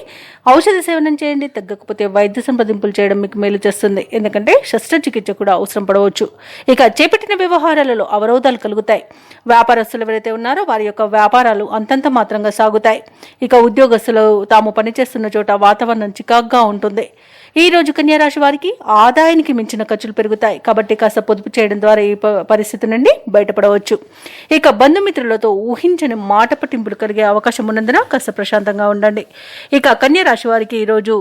ఔషధ సేవనం చేయండి. తగ్గకపోతే వైద్య సంప్రదింపులు చేయడం మీకు మేలు చేస్తుంది. ఎందుకంటే శస్త్రచికిత్స కూడా అవసరం పడవచ్చు. ఇక చేపట్టిన వ్యవహారాలలో అవరోధాలు కలుగుతాయి. వ్యాపారస్తులు ఎవరైతే ఉన్నారో వారి యొక్క వ్యాపారాలు అంతంత మాత్రంగా సాగుతాయి. ఇక ఉద్యోగస్తులు తాము పనిచేస్తున్న చోట వాతావరణం చికాగ్గా ఉంటుంది. ఈ రోజు కన్యా రాశి వారికి ఆదాయానికి మించిన ఖర్చులు పెరుగుతాయి. కాబట్టి కాస్త పొదుపు చేయడం ద్వారా ఈ పరిస్థితి నుండి బయటపడవచ్చు. ఇక బంధుమిత్రులతో ఊహించని మాట పట్టింపులు కలిగే అవకాశం ఉన్నందున కాస్త ప్రశాంతంగా ఉండండి. ఇక కన్యా రాశి వారికి ఈరోజు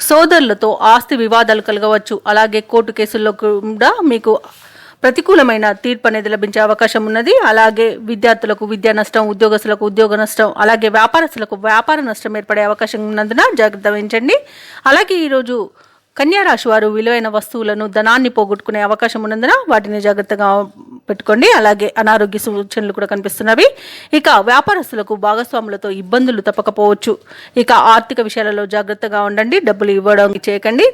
సోదరులతో ఆస్తి వివాదాలు కలగవచ్చు. అలాగే కోర్టు కేసుల్లో కూడా మీకు ప్రతికూలమైన తీర్పు అనేది లభించే అవకాశం ఉన్నది. అలాగే విద్యార్థులకు విద్యా నష్టం, ఉద్యోగస్తులకు ఉద్యోగ నష్టం, అలాగే వ్యాపారస్తులకు వ్యాపార నష్టం ఏర్పడే అవకాశం ఉన్నందున జాగ్రత్త వహించండి. అలాగే ఈరోజు కన్యా రాశి వారు విలువైన వస్తువులను, ధనాన్ని పోగొట్టుకునే అవకాశం ఉన్నందున వాటిని జాగ్రత్తగా పెట్టుకోండి. అలాగే అనారోగ్య సూచనలు కూడా కనిపిస్తున్నవి. ఇక వ్యాపారస్తులకు భాగస్వాములతో ఇబ్బందులు తప్పకపోవచ్చు. ఇక ఆర్థిక విషయాలలో జాగ్రత్తగా ఉండండి. డబ్బులు ఇవ్వడం చేయకండి.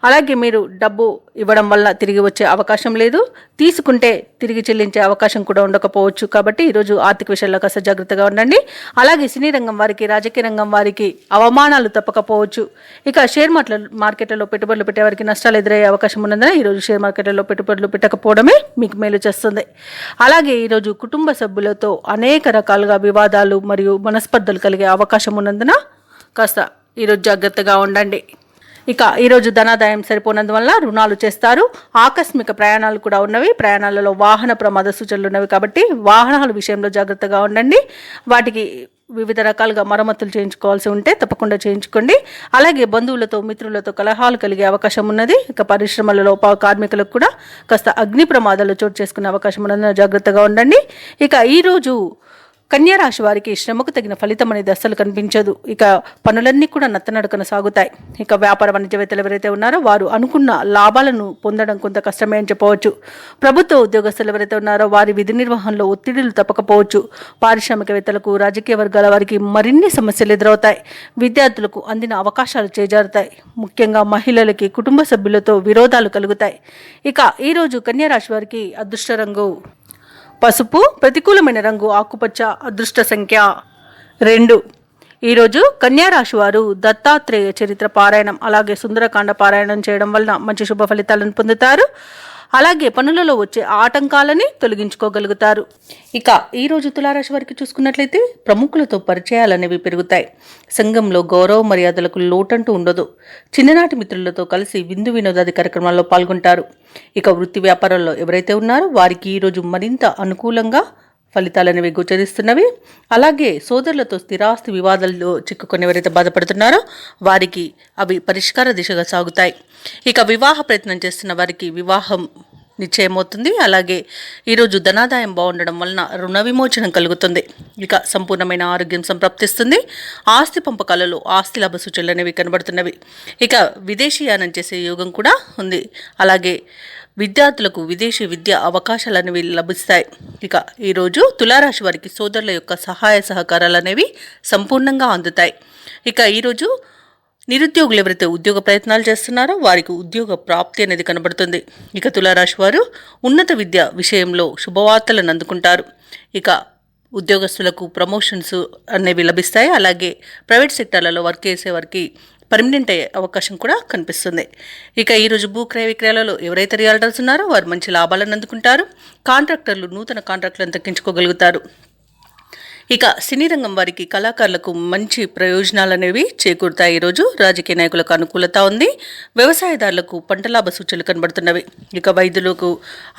అలాగే మీరు డబ్బు ఇవ్వడం వల్ల తిరిగి వచ్చే అవకాశం లేదు. తీసుకుంటే తిరిగి చెల్లించే అవకాశం కూడా ఉండకపోవచ్చు. కాబట్టి ఈరోజు ఆర్థిక విషయాల్లో కాస్త జాగ్రత్తగా ఉండండి. అలాగే సినీ రంగం వారికి, రాజకీయ రంగం వారికి అవమానాలు తప్పకపోవచ్చు. ఇక షేర్ మార్కెట్లలో పెట్టుబడులు పెట్టేవారికి నష్టాలు ఎదురయ్యే అవకాశం ఉన్నందున ఈరోజు షేర్ మార్కెట్లలో పెట్టుబడులు పెట్టకపోవడమే మీకు మేలు చేస్తుంది. అలాగే ఈరోజు కుటుంబ సభ్యులతో అనేక రకాలుగా వివాదాలు మరియు మనస్పర్ధలు కలిగే అవకాశం ఉన్నందున కాస్త ఈరోజు జాగ్రత్తగా ఉండండి. ఇక ఈరోజు ధనాదాయం సరిపోనందువల్ల రుణాలు చేస్తారు. ఆకస్మిక ప్రయాణాలు కూడా ఉన్నవి. ప్రయాణాలలో వాహన ప్రమాద సూచనలు ఉన్నవి. కాబట్టి వాహనాల విషయంలో జాగ్రత్తగా ఉండండి. వాటికి వివిధ రకాలుగా మరమ్మతులు చేయించుకోవాల్సి ఉంటే తప్పకుండా చేయించుకోండి. అలాగే బంధువులతో, మిత్రులతో కలహాలు కలిగే అవకాశం ఉన్నది. ఇక పరిశ్రమలలో కార్మికులకు కూడా కాస్త అగ్ని ప్రమాదాలు చోటు చేసుకునే అవకాశం ఉన్నది. జాగ్రత్తగా ఉండండి. ఇక ఈరోజు కన్యా రాశి వారికి శ్రమకు తగిన ఫలితం అనేది అస్సలు కనిపించదు. ఇక పనులన్నీ కూడా నత్తనడకన సాగుతాయి. ఇక వ్యాపార వాణిజ్యవేత్తలు ఎవరైతే ఉన్నారో వారు అనుకున్న లాభాలను పొందడం కొంత కష్టమే అని చెప్పవచ్చు. ప్రభుత్వ ఉద్యోగస్తులు ఎవరైతే ఉన్నారో వారి విధి నిర్వహణలో ఒత్తిడిలు తప్పకపోవచ్చు. పారిశ్రామికవేత్తలకు, రాజకీయ వర్గాల వారికి మరిన్ని సమస్యలు ఎదురవుతాయి. విద్యార్థులకు అందిన అవకాశాలు చేజారుతాయి. ముఖ్యంగా మహిళలకి కుటుంబ సభ్యులతో విరోధాలు కలుగుతాయి. ఇక ఈరోజు కన్యా రాశి వారికి అదృష్ట రంగు పసుపు, ప్రతికూలమైన రంగు ఆకుపచ్చ, అదృష్ట సంఖ్య 2. ఈరోజు కన్యా రాశి వారు దత్తాత్రేయ చరిత్ర పారాయణం, అలాగే సుందరకాండ పారాయణం చేయడం వలన మంచి శుభ ఫలితాలను పొందుతారు. అలాగే పనులలో వచ్చే ఆటంకాలని తొలగించుకోగలుగుతారు. ఇక ఈరోజు తులారాశి వారికి చూసుకున్నట్లయితే ప్రముఖులతో పరిచయాలు అనేవి పెరుగుతాయి. సంఘంలో గౌరవ మర్యాదలకు లోటంటూ ఉండదు. చిన్ననాటి మిత్రులతో కలిసి విందు వినోదాది కార్యక్రమాల్లో పాల్గొంటారు. ఇక వృత్తి వ్యాపారాల్లో ఎవరైతే ఉన్నారో వారికి ఈరోజు మరింత అనుకూలంగా ఫలితాలనేవి గోచరిస్తున్నవి. అలాగే సోదరులతో స్థిరాస్తి వివాదాల్లో చిక్కుకొని ఎవరైతే బాధపడుతున్నారో వారికి అవి పరిష్కార దిశగా సాగుతాయి. ఇక వివాహ ప్రయత్నం చేస్తున్న వారికి వివాహం నిశ్చయమవుతుంది. అలాగే ఈరోజు ధనాదాయం బాగుండడం వలన రుణ విమోచనం కలుగుతుంది. ఇక సంపూర్ణమైన ఆరోగ్యం సంప్రాప్తిస్తుంది. ఆస్తి పంపకాలలో ఆస్తి లాభ సూచనలు అనేవి కనబడుతున్నవి. ఇక విదేశీయానం చేసే యోగం కూడా ఉంది. అలాగే విద్యార్థులకు విదేశీ విద్యా అవకాశాలు అనేవి లభిస్తాయి. ఇక ఈరోజు తులారాశి వారికి సోదరుల యొక్క సహాయ సహకారాలు అనేవి సంపూర్ణంగా అందుతాయి. ఇక ఈరోజు నిరుద్యోగులు ఎవరైతే ఉద్యోగ ప్రయత్నాలు చేస్తున్నారో వారికి ఉద్యోగ ప్రాప్తి అనేది కనబడుతుంది. ఇక తులారాశి వారు ఉన్నత విద్య విషయంలో శుభవార్తలను అందుకుంటారు. ఇక ఉద్యోగస్తులకు ప్రమోషన్స్ అనేవి లభిస్తాయి. అలాగే ప్రైవేట్ సెక్టార్లలో వర్క్ చేసే వారికి పర్మనెంట్ అయ్యే అవకాశం కూడా కనిపిస్తుంది. ఇక ఈరోజు భూ క్రయ విక్రయాలలో ఎవరైతే రియల్టర్స్ ఉన్నారో వారు మంచి లాభాలను అందుకుంటారు. కాంట్రాక్టర్లు నూతన కాంట్రాక్టులను దక్కించుకోగలుగుతారు. ఇక సినీ రంగం వారికి కళాకారులకు మంచి ప్రయోజనాలు అనేవి చేకూరుతాయి. ఈరోజు రాజకీయ నాయకులకు అనుకూలత ఉంది. వ్యవసాయదారులకు పంట లాభ సూచనలు కనబడుతున్నవి. ఇక వైద్యులకు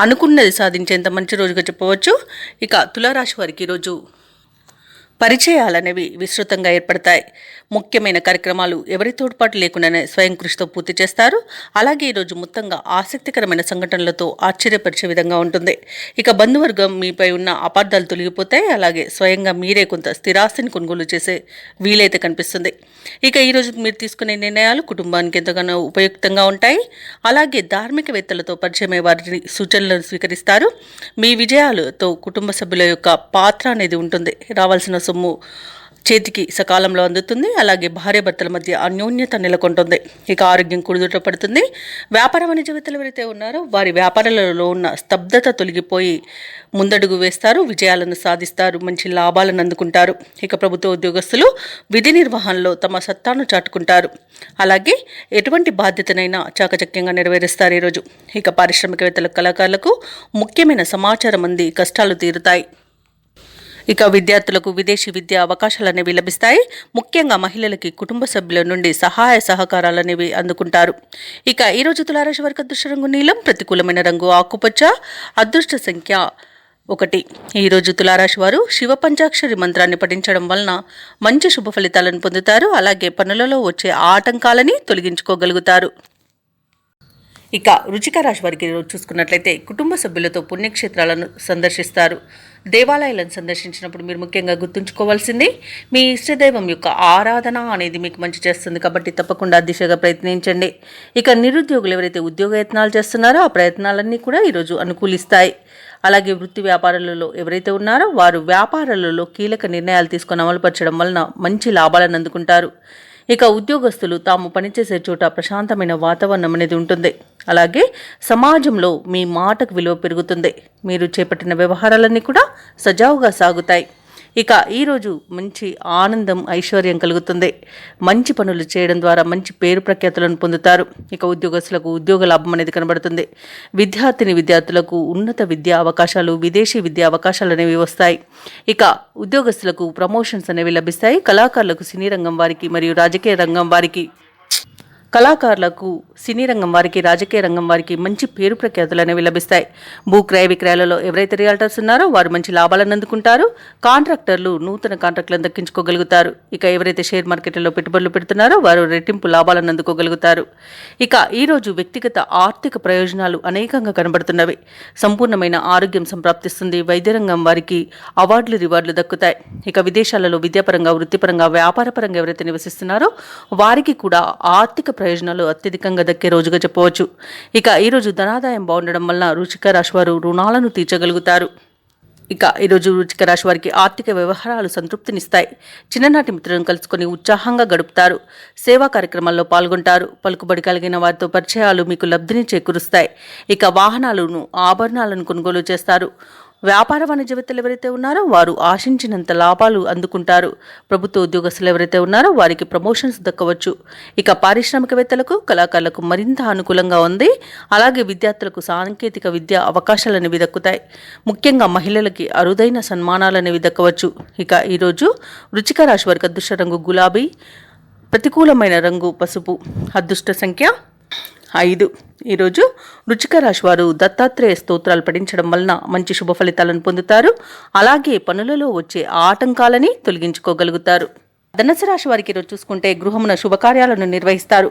అనుకున్నది సాధించేంత మంచి రోజుగా చెప్పవచ్చు. ఇక తులారాశి వారికి ఈరోజు పరిచయాలనేవి విస్తృతంగా ఏర్పడతాయి. ముఖ్యమైన కార్యక్రమాలు ఎవరి తోడ్పాటు లేకుండానే స్వయం కృషితో పూర్తి చేస్తారు. అలాగే ఈరోజు మొత్తంగా ఆసక్తికరమైన సంఘటనలతో ఆశ్చర్యపరిచే విధంగా ఉంటుంది. ఇక బంధువర్గం మీపై ఉన్న అపార్థాలు తొలగిపోతాయి. అలాగే స్వయంగా మీరే కొంత స్థిరాస్తిని కొనుగోలు చేసే వీలైతే కనిపిస్తుంది. ఇక ఈరోజు మీరు తీసుకునే నిర్ణయాలు కుటుంబానికి ఎంతగానో ఉపయుక్తంగా ఉంటాయి. అలాగే ధార్మికవేత్తలతో పరిచయమే వారి సూచనలను స్వీకరిస్తారు. మీ విజయాలతో కుటుంబ సభ్యుల యొక్క పాత్ర అనేది ఉంటుంది. రావాల్సిన సొమ్ము చేతికి సకాలంలో అందుతుంది. అలాగే భార్యాభర్తల మధ్య అన్యోన్యత నెలకొంటుంది. ఇక ఆరోగ్యం కుదుట పడుతుంది. వ్యాపార వాణిజ్యవేత్తలు ఎవరైతే ఉన్నారో వారి వ్యాపారాలలో ఉన్న స్తబ్దత తొలగిపోయి ముందడుగు వేస్తారు. విజయాలను సాధిస్తారు. మంచి లాభాలను అందుకుంటారు. ఇక ప్రభుత్వ ఉద్యోగస్తులు విధి నిర్వహణలో తమ సత్తాను చాటుకుంటారు. అలాగే ఎటువంటి బాధ్యతనైనా చాకచక్యంగా నెరవేరుస్తారు ఈరోజు. ఇక పారిశ్రామికవేత్తల కళాకారులకు ముఖ్యమైన సమాచారం అంది కష్టాలు తీరుతాయి. ఇక విద్యార్థులకు విదేశీ విద్యా అవకాశాలు అనేవి లభిస్తాయి. ముఖ్యంగా మహిళలకి కుటుంబ సభ్యుల నుండి సహాయ సహకారాలు అనేవి అందుకుంటారు. ఇక ఈరోజు తులారాశి వారికి అదృష్ట రంగు నీలం, ప్రతికూలమైన రంగు ఆకుపచ్చ, అదృష్ట సంఖ్య 1. ఈరోజు తులారాశి వారు శివ పంచాక్షరి మంత్రాన్ని పఠించడం వలన మంచి శుభ ఫలితాలను పొందుతారు. అలాగే పనులలో వచ్చే ఆటంకాలని తొలగించుకోగలుగుతారు. ఇక వృశ్చిక రాశి వారికి చూసుకున్నట్లయితే కుటుంబ సభ్యులతో పుణ్యక్షేత్రాలను సందర్శిస్తారు. దేవాలయాలను సందర్శించినప్పుడు మీరు ముఖ్యంగా గుర్తుంచుకోవాల్సింది మీ ఇష్టదైవం యొక్క ఆరాధన అనేది మీకు మంచి చేస్తుంది. కాబట్టి తప్పకుండా దిశగా ప్రయత్నించండి. ఇక నిరుద్యోగులు ఎవరైతే ఉద్యోగ యత్నాలు చేస్తున్నారో ఆ ప్రయత్నాలన్నీ కూడా ఈరోజు అనుకూలిస్తాయి. అలాగే వృత్తి వ్యాపారాలలో ఎవరైతే ఉన్నారో వారు వ్యాపారాలలో కీలక నిర్ణయాలు తీసుకొని అమలుపరచడం వలన మంచి లాభాలను అందుకుంటారు. ఇక ఉద్యోగస్తులు తాము పనిచేసే చోట ప్రశాంతమైన వాతావరణం అనేది ఉంటుంది. అలాగే సమాజంలో మీ మాటకు విలువ పెరుగుతుంది. మీరు చేపట్టిన వ్యవహారాలన్నీ కూడా సజావుగా సాగుతాయి. ఇక ఈరోజు మంచి ఆనందం ఐశ్వర్యం కలుగుతుంది. మంచి పనులు చేయడం ద్వారా మంచి పేరు ప్రఖ్యాతులను పొందుతారు. ఇక ఉద్యోగస్తులకు ఉద్యోగ లాభం అనేది కనబడుతుంది. విద్యార్థులకు ఉన్నత విద్యా అవకాశాలు, విదేశీ విద్యా అవకాశాలు అనేవి వస్తాయి. ఇక ఉద్యోగస్తులకు ప్రమోషన్స్ అనేవి లభిస్తాయి. కళాకారులకు సినీ రంగం వారికి మరియు రాజకీయ రంగం వారికి రాజకీయ రంగం వారికి మంచి పేరు ప్రఖ్యాతులు అనేవి లభిస్తాయి. భూ క్రయ విక్రయాలలో ఎవరైతే రియల్టర్స్ ఉన్నారో వారు మంచి లాభాలను అందుకుంటారు. కాంట్రాక్టర్లు నూతన కాంట్రాక్టులను దక్కించుకోగలుగుతారు. ఇక ఎవరైతే షేర్ మార్కెట్లో పెట్టుబడులు పెడుతున్నారో వారు రెట్టింపు లాభాలను అందుకోగలుగుతారు. ఇక ఈరోజు వ్యక్తిగత ఆర్థిక ప్రయోజనాలు అనేకంగా కనబడుతున్నవి. సంపూర్ణమైన ఆరోగ్యం సంప్రాప్తిస్తుంది. వైద్య రంగం వారికి అవార్డులు రివార్డులు దక్కుతాయి. ఇక విదేశాలలో విద్యాపరంగా, వృత్తిపరంగా, వ్యాపారపరంగా ఎవరైతే నివసిస్తున్నారో వారికి కూడా ఆర్థిక ప్రయోజనాలు అత్యధికంగా దక్కే రోజుగా చెప్పవచ్చు. ఇక ఈరోజు ధనాదాయం బాగుండడం వలన వృశ్చిక రాశి వారు రుణాలను తీర్చగలుగుతారు. ఇక ఈరోజు వృశ్చిక రాశి వారికి ఆర్థిక వ్యవహారాలు సంతృప్తినిస్తాయి. చిన్ననాటి మిత్రులను కలుసుకొని ఉత్సాహంగా గడుపుతారు. సేవా కార్యక్రమాల్లో పాల్గొంటారు. పలుకుబడి కలిగిన వారితో పరిచయాలు మీకు లబ్ధిని చేకూరుస్తాయి. ఇక వాహనాలను, ఆభరణాలను కొనుగోలు చేస్తారు. వ్యాపార వాణిజ్యవేత్తలు ఎవరైతే ఉన్నారో వారు ఆశించినంత లాభాలు అందుకుంటారు. ప్రభుత్వ ఉద్యోగస్తులు ఎవరైతే ఉన్నారో వారికి ప్రమోషన్స్ దక్కవచ్చు. ఇక పారిశ్రామికవేత్తలకు, కళాకారులకు మరింత అనుకూలంగా ఉంది. అలాగే విద్యార్థులకు సాంకేతిక విద్యా అవకాశాలు అనేవి దక్కుతాయి. ముఖ్యంగా మహిళలకి అరుదైన సన్మానాలు అనేవి దక్కవచ్చు. ఇక ఈరోజు వృశ్చిక రాశి వారికి అదృష్ట రంగు గులాబీ, ప్రతికూలమైన రంగు పసుపు, అదృష్ట సంఖ్య 5. ఈరోజు వృశ్చిక రాశి వారు దత్తాత్రేయ స్తోత్రాలు పఠించడం వలన మంచి శుభ ఫలితాలను పొందుతారు. అలాగే పనులలో వచ్చే ఆటంకాలని తొలగించుకోగలుగుతారు. ధనుసు రాశి వారికి ఈరోజు చూసుకుంటే గృహమున శుభకార్యాలను నిర్వహిస్తారు.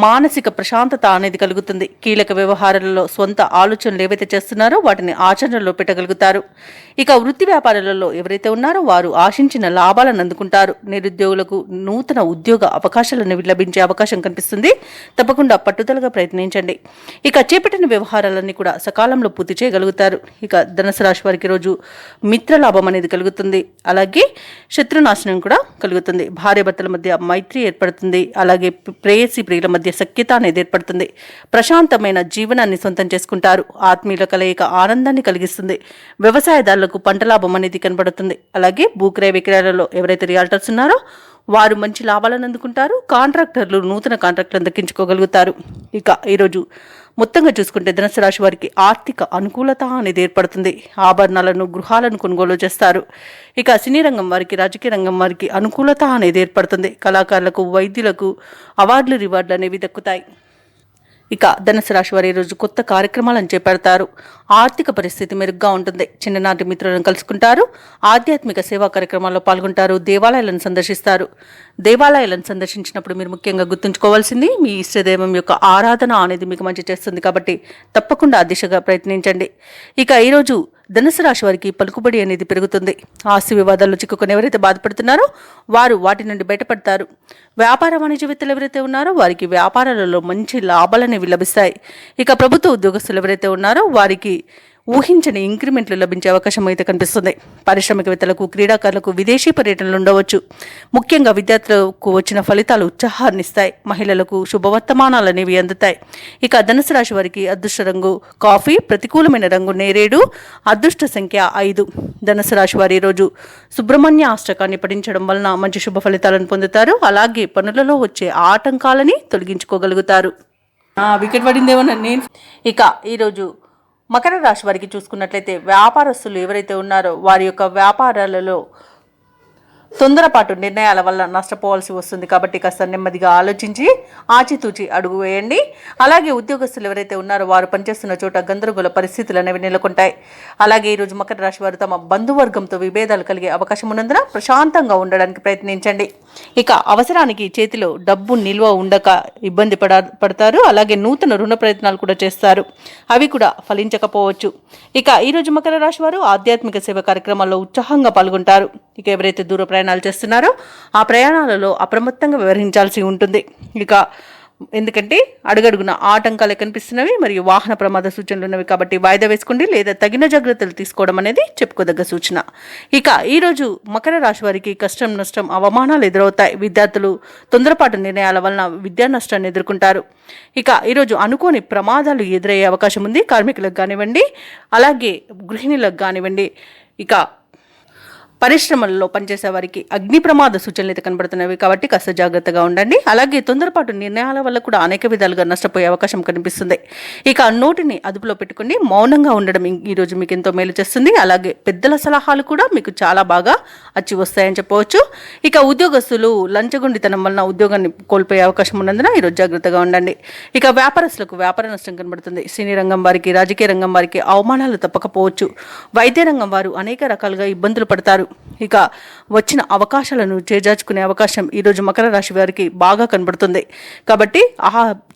మానసిక ప్రశాంతత అనేది కలుగుతుంది. కీలక వ్యవహారాలలో సొంత ఆలోచనలు ఏవైతే చేస్తున్నారో వాటిని ఆచరణలో పెట్టగలుగుతారు. ఇక వృత్తి వ్యాపారాలలో ఎవరైతే ఉన్నారో వారు ఆశించిన లాభాలను అందుకుంటారు. నిరుద్యోగులకు నూతన ఉద్యోగ అవకాశాలను లభించే అవకాశం కనిపిస్తుంది. తప్పకుండా పట్టుదలగా ప్రయత్నించండి. ఇక చేపట్టిన వ్యవహారాలన్నీ కూడా సకాలంలో పూర్తి చేయగలుగుతారు. ఇక ధనుసు రాశి వారికి రోజు మిత్రలాభం అనేది కలుగుతుంది. అలాగే శత్రునాశనం కూడా కలుగుతుంది. భార్యాభర్తల మధ్య మైత్రి ఏర్పడుతుంది. అలాగే ప్రేయసి ప్రియుల మధ్య సఖ్యత అనేది ఏర్పడుతుంది. ప్రశాంతమైన జీవనాన్ని సొంతం చేసుకుంటారు. ఆత్మీయుల కలయిక ఆనందాన్ని కలిగిస్తుంది. వ్యవసాయదారులకు పంట లాభం అనేది కనబడుతుంది. అలాగే భూక్రయ విక్రయాలలో ఎవరైతే రియాల్టర్స్ ఉన్నారో వారు మంచి లాభాలను అందుకుంటారు. కాంట్రాక్టర్లు నూతన కాంట్రాక్టులను దక్కించుకోగలుగుతారు. ఇక ఈరోజు మొత్తంగా చూసుకుంటే ధనుసు రాశి వారికి ఆర్థిక అనుకూలత అనేది ఏర్పడుతుంది. ఆభరణాలను గృహాలను కొనుగోలు చేస్తారు. ఇక సినీ రంగం వారికి, రాజకీయ రంగం వారికి అనుకూలత అనేది ఏర్పడుతుంది. కళాకారులకు, వైద్యులకు అవార్డులు, రివార్డులు అనేవి దక్కుతాయి. ఇక ధనుసు రాశి వారు ఈరోజు కొత్త కార్యక్రమాలను చేపడతారు. ఆర్థిక పరిస్థితి మెరుగ్గా ఉంటుంది. చిన్ననాటి మిత్రులను కలుసుకుంటారు. ఆధ్యాత్మిక సేవా కార్యక్రమాల్లో పాల్గొంటారు. దేవాలయాలను సందర్శిస్తారు. దేవాలయాలను సందర్శించినప్పుడు మీరు ముఖ్యంగా గుర్తుంచుకోవాల్సింది మీ ఇష్టదైవం యొక్క ఆరాధన అనేది మీకు మంచి చేస్తుంది. కాబట్టి తప్పకుండా ఆ దిశగా ప్రయత్నించండి. ఇక ఈరోజు ధనుసు రాశి వారికి పలుకుబడి అనేది పెరుగుతుంది. ఆస్తి వివాదాల్లో చిక్కుకొని ఎవరైతే బాధపడుతున్నారో వారు వాటి నుండి బయటపడతారు. వ్యాపార వాణిజ్యవేత్తలు ఎవరైతే ఉన్నారో వారికి వ్యాపారాలలో మంచి లాభాలనేవి లభిస్తాయి. ఇక ప్రభుత్వ ఉద్యోగస్తులు ఎవరైతే ఉన్నారో వారికి ఊహించని ఇంక్రిమెంట్లు లభించే అవకాశం అయితే కనిపిస్తుంది. పారిశ్రామికవేత్తలకు, క్రీడాకారులకు విదేశీ పర్యటనలు ఉండవచ్చు. ముఖ్యంగా విద్యార్థులకు వచ్చిన ఫలితాలు ఉత్సాహాన్నిస్తాయి. మహిళలకు శుభవర్తమానాలు అనేవి అందుతాయి. ఇక ధనుసు రాశి వారికి అదృష్ట రంగు కాఫీ, ప్రతికూలమైన రంగు నేరేడు, అదృష్ట సంఖ్య 5. ధనుసు రాశి వారి రోజు సుబ్రహ్మణ్య అష్టకాన్ని పఠించడం వలన మంచి శుభ ఫలితాలను పొందుతారు. అలాగే పనులలో వచ్చే ఆటంకాలని తొలగించుకోగలుగుతారు. వికెట్ పడిందేమన్నా నేను. ఇక ఈరోజు మకర రాశి వారికి చూసుకున్నట్లయితే వ్యాపారస్తులు ఎవరైతే ఉన్నారో వారి యొక్క వ్యాపారాలలో తొందరపాటు నిర్ణయాల వల్ల నష్టపోవాల్సి వస్తుంది. కాబట్టి కాస్త నెమ్మదిగా ఆలోచించి ఆచితూచి అడుగు వేయండి. అలాగే ఉద్యోగస్తులు ఎవరైతే ఉన్నారో వారు పనిచేస్తున్న చోట గందరగోళ పరిస్థితులు అనేవి నెలకొంటాయి. అలాగే ఈరోజు మకర రాశి వారు తమ బంధువర్గంతో విభేదాలు కలిగే అవకాశం ఉన్నందున ప్రశాంతంగా ఉండడానికి ప్రయత్నించండి. ఇక అవసరానికి చేతిలో డబ్బు నిల్వ ఉండక ఇబ్బంది పడతారు. అలాగే నూతన రుణ ప్రయత్నాలు కూడా చేస్తారు. అవి కూడా ఫలించకపోవచ్చు. ఇక ఈరోజు మకర రాశి వారు ఆధ్యాత్మిక సేవ కార్యక్రమాల్లో ఉత్సాహంగా పాల్గొంటారు. ఇక ఎవరైతే దూర ప్రయాణాలు చేస్తున్నారో ఆ ప్రయాణాలలో అప్రమత్తంగా వ్యవహరించాల్సి ఉంటుంది. ఇక ఎందుకంటే అడుగడుగున ఆటంకాలు కనిపిస్తున్నవి మరియు వాహన ప్రమాద సూచనలు ఉన్నవి. కాబట్టి వాయిదా వేసుకోండి లేదా తగిన జాగ్రత్తలు తీసుకోవడం అనేది చెప్పుకోదగ్గ సూచన. ఇక ఈరోజు మకర రాశి వారికి కష్టం, నష్టం, అవమానాలు ఎదురవుతాయి. విద్యార్థులు తొందరపాటు నిర్ణయాల వలన విద్యా నష్టాన్ని ఎదుర్కొంటారు. ఇక ఈరోజు అనుకోని ప్రమాదాలు ఎదురయ్యే అవకాశం ఉంది. కార్మికులకు కానివ్వండి, అలాగే గృహిణులకు కానివ్వండి, ఇక పరిశ్రమల్లో పనిచేసే వారికి అగ్ని ప్రమాద సూచనలు అయితే కనబడుతున్నవి. కాబట్టి కాస్త జాగ్రత్తగా ఉండండి. అలాగే తొందరపాటు నిర్ణయాల వల్ల కూడా అనేక విధాలుగా నష్టపోయే అవకాశం కనిపిస్తుంది. ఇక నోటిని అదుపులో పెట్టుకుని మౌనంగా ఉండడం ఈరోజు మీకు ఎంతో మేలు చేస్తుంది. అలాగే పెద్దల సలహాలు కూడా మీకు చాలా బాగా అచ్చి వస్తాయని చెప్పవచ్చు. ఇక ఉద్యోగస్తులు లంచగొండితనం వలన ఉద్యోగాన్ని కోల్పోయే అవకాశం ఉన్నందున ఈరోజు జాగ్రత్తగా ఉండండి. ఇక వ్యాపారస్తులకు వ్యాపార నష్టం కనబడుతుంది. సినీ రంగం వారికి, రాజకీయ రంగం వారికి అవమానాలు తప్పకపోవచ్చు. వైద్య రంగం వారు అనేక రకాలుగా ఇబ్బందులు పడతారు. ఇక వచ్చిన అవకాశాలను చేజార్చుకునే అవకాశం ఈరోజు మకర రాశి వారికి బాగా కనబడుతుంది. కాబట్టి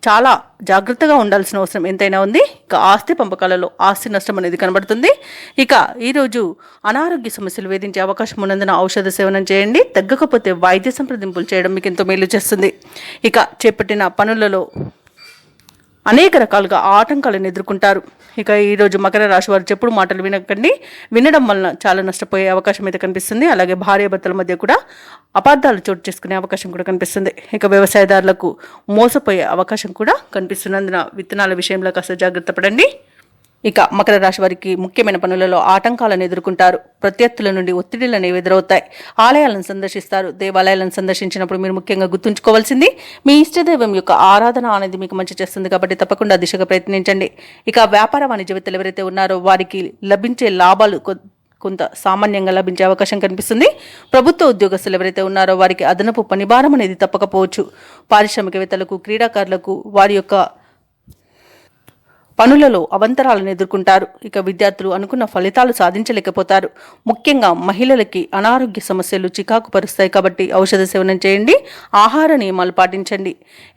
చాలా జాగ్రత్తగా ఉండాల్సిన అవసరం ఎంతైనా ఉంది. ఇక ఆస్తి పంపకాలలో ఆస్తి నష్టం అనేది కనబడుతుంది. ఇక ఈరోజు అనారోగ్య సమస్యలు వేధించే అవకాశం ఉన్నందున ఔషధ సేవనం చేయండి. తగ్గకపోతే వైద్య సంప్రదింపులు చేయడం మీకు ఎంతో మేలు చేస్తుంది. ఇక చేపట్టిన పనులలో అనేక రకాలుగా ఆటంకాలను ఎదుర్కొంటారు. ఇక ఈరోజు మకర రాశి వారు చెప్పుడు మాటలు వినకండి. వినడం వలన చాలా నష్టపోయే అవకాశం అయితే కనిపిస్తుంది. అలాగే భార్యాభర్తల మధ్య కూడా అపార్థాలు చోటు చేసుకునే అవకాశం కూడా కనిపిస్తుంది. ఇక వ్యవసాయదారులకు మోసపోయే అవకాశం కూడా కనిపిస్తున్నందున విత్తనాల విషయంలో కాస్త జాగ్రత్త పడండి. ఇక మకర రాశి వారికి ముఖ్యమైన పనులలో ఆటంకాలను ఎదుర్కొంటారు. ప్రత్యర్థుల నుండి ఒత్తిడిలు అనేవి ఎదురవుతాయి. ఆలయాలను సందర్శిస్తారు. దేవాలయాలను సందర్శించినప్పుడు మీరు ముఖ్యంగా గుర్తుంచుకోవాల్సింది మీ ఇష్టదైవం యొక్క ఆరాధన అనేది మీకు మంచి చేస్తుంది. కాబట్టి తప్పకుండా దిశగా ప్రయత్నించండి. ఇక వ్యాపార వాణిజ్యవేత్తలు ఎవరైతే ఉన్నారో వారికి లభించే లాభాలు కొంత సామాన్యంగా లభించే అవకాశం కనిపిస్తుంది. ప్రభుత్వ ఉద్యోగస్తులు ఎవరైతే ఉన్నారో వారికి అదనపు పనిభారం అనేది తప్పకపోవచ్చు. పారిశ్రామికవేత్తలకు, క్రీడాకారులకు వారి యొక్క పనులలో అవంతరాలను ఎదుర్కొంటారు. ఇక విద్యార్థులు అనుకున్న ఫలితాలు సాధించలేకపోతారు. ముఖ్యంగా మహిళలకి అనారోగ్య సమస్యలు చికాకు పరుస్తాయి కాబట్టి ఔషధ సేవనం చేయండి, ఆహార నియమాలు పాటించండి.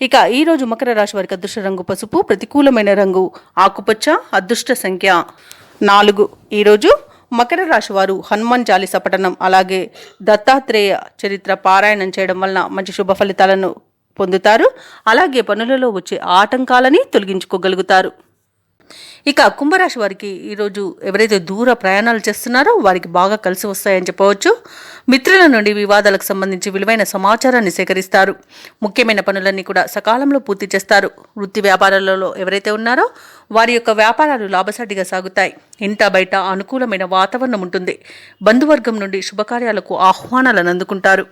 ఇక ఈ రోజు మకర రాశి వారికి అదృష్ట రంగు పసుపు, ప్రతికూలమైన రంగు ఆకుపచ్చ, అదృష్ట సంఖ్య 4. ఈరోజు మకర రాశి వారు హనుమాన్ చాలీస పఠనం అలాగే దత్తాత్రేయ చరిత్ర పారాయణం చేయడం వలన మంచి శుభ ఫలితాలను పొందుతారు. అలాగే పనులలో వచ్చే ఆటంకాలని తొలగించుకోగలుగుతారు. ఇక కుంభరాశి వారికి ఈరోజు ఎవరైతే దూర ప్రయాణాలు చేస్తున్నారో వారికి బాగా కలిసి వస్తాయని చెప్పవచ్చు. మిత్రుల నుండి వివాదాలకు సంబంధించి విలువైన సమాచారాన్ని సేకరిస్తారు. ముఖ్యమైన పనులన్నీ కూడా సకాలంలో పూర్తి చేస్తారు. వృత్తి వ్యాపారాలలో ఎవరైతే ఉన్నారో వారి యొక్క వ్యాపారాలు లాభసాటిగా సాగుతాయి. ఇంట బయట అనుకూలమైన వాతావరణం ఉంటుంది. బంధువర్గం నుండి శుభకార్యాలకు ఆహ్వానాలను అందుకుంటారు.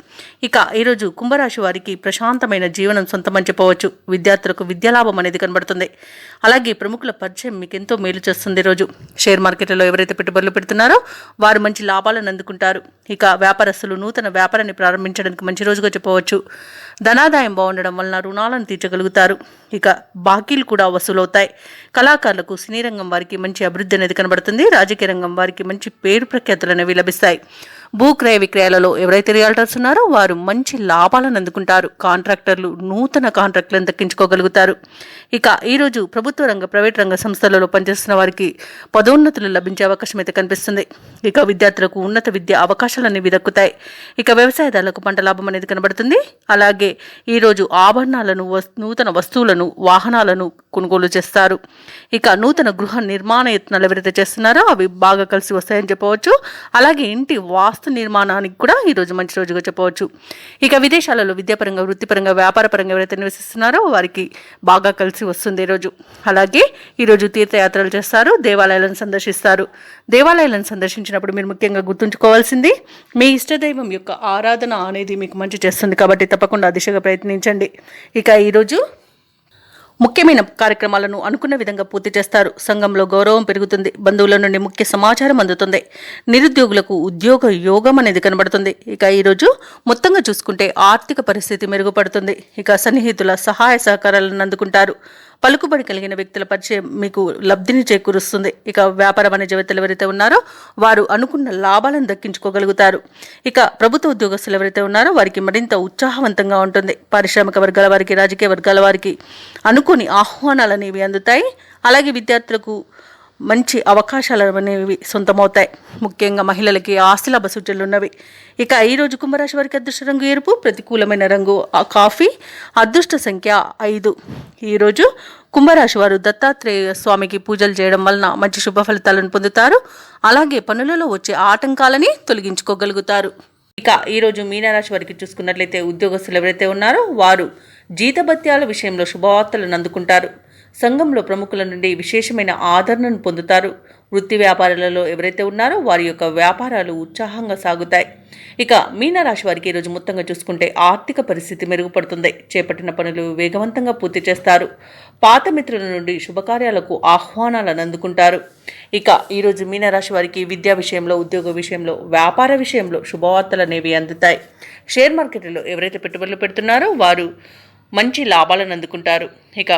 ఇక ఈరోజు కుంభరాశి వారికి ప్రశాంతమైన జీవనం సొంతమని చెప్పవచ్చు. విద్యార్థులకు విద్యాలాభం అనేది కనబడుతుంది. అలాగే ప్రముఖుల పరిచయం మీకు ఎంతో మేలు చేస్తుంది. రోజు షేర్ మార్కెట్లలో ఎవరైతే పెట్టుబడులు పెడుతున్నారో వారు మంచి లాభాలను అందుకుంటారు. ఇక వ్యాపారస్తులు నూతన వ్యాపారాన్ని ప్రారంభించడానికి మంచి రోజుగా చెప్పవచ్చు. ధనాదాయం బాగుండడం వలన రుణాలను తీర్చగలుగుతారు. ఇక బాకీలు కూడా వసూలవుతాయి. కళాకారులకు సినీ రంగం వారికి మంచి అభివృద్ధి అనేది కనబడుతుంది. రాజకీయ రంగం వారికి మంచి పేరు ప్రఖ్యాతులు అనేవి లభిస్తాయి. భూక్రయ విక్రయాలలో ఎవరైతే రియాల్టర్స్ ఉన్నారో వారు మంచి లాభాలను అందుకుంటారు. కాంట్రాక్టర్లు నూతన కాంట్రాక్టులను దక్కించుకోగలుగుతారు. ఇక ఈరోజు ప్రభుత్వ రంగ ప్రైవేట్ రంగ సంస్థలలో పనిచేస్తున్న వారికి పదోన్నతులు లభించే అవకాశం అయితే కనిపిస్తుంది. ఇక విద్యార్థులకు ఉన్నత విద్య అవకాశాలు అనేవి దక్కుతాయి. ఇక వ్యవసాయదారులకు పంట లాభం అనేది కనబడుతుంది. అలాగే ఈరోజు ఆభరణాలను, నూతన వస్తువులను, వాహనాలను కొనుగోలు చేస్తారు. ఇక నూతన గృహ నిర్మాణ యత్నాలు ఎవరైతే చేస్తున్నారో అవి బాగా కలిసి వస్తాయని చెప్పవచ్చు. అలాగే ఇంటి వాస్తు నిర్మాణానికి కూడా ఈరోజు మంచి రోజుగా చెప్పవచ్చు. ఇక విదేశాలలో విద్యాపరంగా, వృత్తిపరంగా, వ్యాపారపరంగా ఎవరైతే నివసిస్తున్నారో వారికి బాగా కలిసి వస్తుంది ఈరోజు. అలాగే ఈరోజు తీర్థయాత్రలు చేస్తారు, దేవాలయాలను సందర్శిస్తారు. దేవాలయాలను సందర్శించినప్పుడు మీరు ముఖ్యంగా గుర్తుంచుకోవాల్సింది మీ ఇష్టదైవం యొక్క ఆరాధన అనేది మీకు మంచి చేస్తుంది కాబట్టి తప్పకుండా దిశగా ప్రయత్నించండి. ఇక ఈరోజు ముఖ్యమైన కార్యక్రమాలను అనుకున్న విధంగా పూర్తి చేస్తారు. సంఘంలో గౌరవం పెరుగుతుంది. బంధువుల నుండి ముఖ్య సమాచారం అందుతుంది. నిరుద్యోగులకు ఉద్యోగ యోగం అనేది కనబడుతుంది. ఇక ఈరోజు మొత్తంగా చూసుకుంటే ఆర్థిక పరిస్థితి మెరుగుపడుతుంది. ఇక సన్నిహితుల సహాయ సహకారాలను అందుకుంటారు. పలుకుబడి కలిగిన వ్యక్తుల పరిచయం మీకు లబ్ధిని చేకూరుస్తుంది. ఇక వ్యాపార వాణిజ్యవేత్తలు ఎవరైతే ఉన్నారో వారు అనుకున్న లాభాలను దక్కించుకోగలుగుతారు. ఇక ప్రభుత్వ ఉద్యోగస్తులు ఎవరైతే ఉన్నారో వారికి మరింత ఉత్సాహవంతంగా ఉంటుంది. పారిశ్రామిక వర్గాల వారికి, రాజకీయ వర్గాల వారికి అనుకోని ఆహ్వానాలు అనేవి అందుతాయి. అలాగే విద్యార్థులకు మంచి అవకాశాలు అనేవి సొంతమవుతాయి. ముఖ్యంగా మహిళలకి ఆస్తిలాభ సూచనలు ఉన్నవి. ఇక ఈరోజు కుంభరాశి వారికి అదృష్ట రంగు ఎరుపు, ప్రతికూలమైన రంగు కాఫీ, అదృష్ట సంఖ్య 5. ఈరోజు కుంభరాశి వారు దత్తాత్రేయ స్వామికి పూజలు చేయడం వలన మంచి శుభ ఫలితాలను పొందుతారు. అలాగే పనులలో వచ్చే ఆటంకాలని తొలగించుకోగలుగుతారు. ఇక ఈరోజు మీనరాశి వారికి చూసుకున్నట్లయితే ఉద్యోగస్తులు ఎవరైతే ఉన్నారో వారు జీతభత్యాల విషయంలో శుభవార్తలను అందుకుంటారు. సంఘంలో ప్రముఖుల నుండి విశేషమైన ఆదరణను పొందుతారు. వృత్తి వ్యాపారాలలో ఎవరైతే ఉన్నారో వారి యొక్క వ్యాపారాలు ఉత్సాహంగా సాగుతాయి. ఇక మీనరాశి వారికి ఈరోజు మొత్తంగా చూసుకుంటే ఆర్థిక పరిస్థితి మెరుగుపడుతుంది. చేపట్టిన పనులు వేగవంతంగా పూర్తి చేస్తారు. పాత మిత్రుల నుండి శుభకార్యాలకు ఆహ్వానాలను అందుకుంటారు. ఇక ఈరోజు మీనరాశి వారికి విద్యా విషయంలో, ఉద్యోగ విషయంలో, వ్యాపార విషయంలో శుభవార్తలు అనేవి అందుతాయి. షేర్ మార్కెట్లో ఎవరైతే పెట్టుబడులు పెడుతున్నారో వారు మంచి లాభాలను అందుకుంటారు. ఇక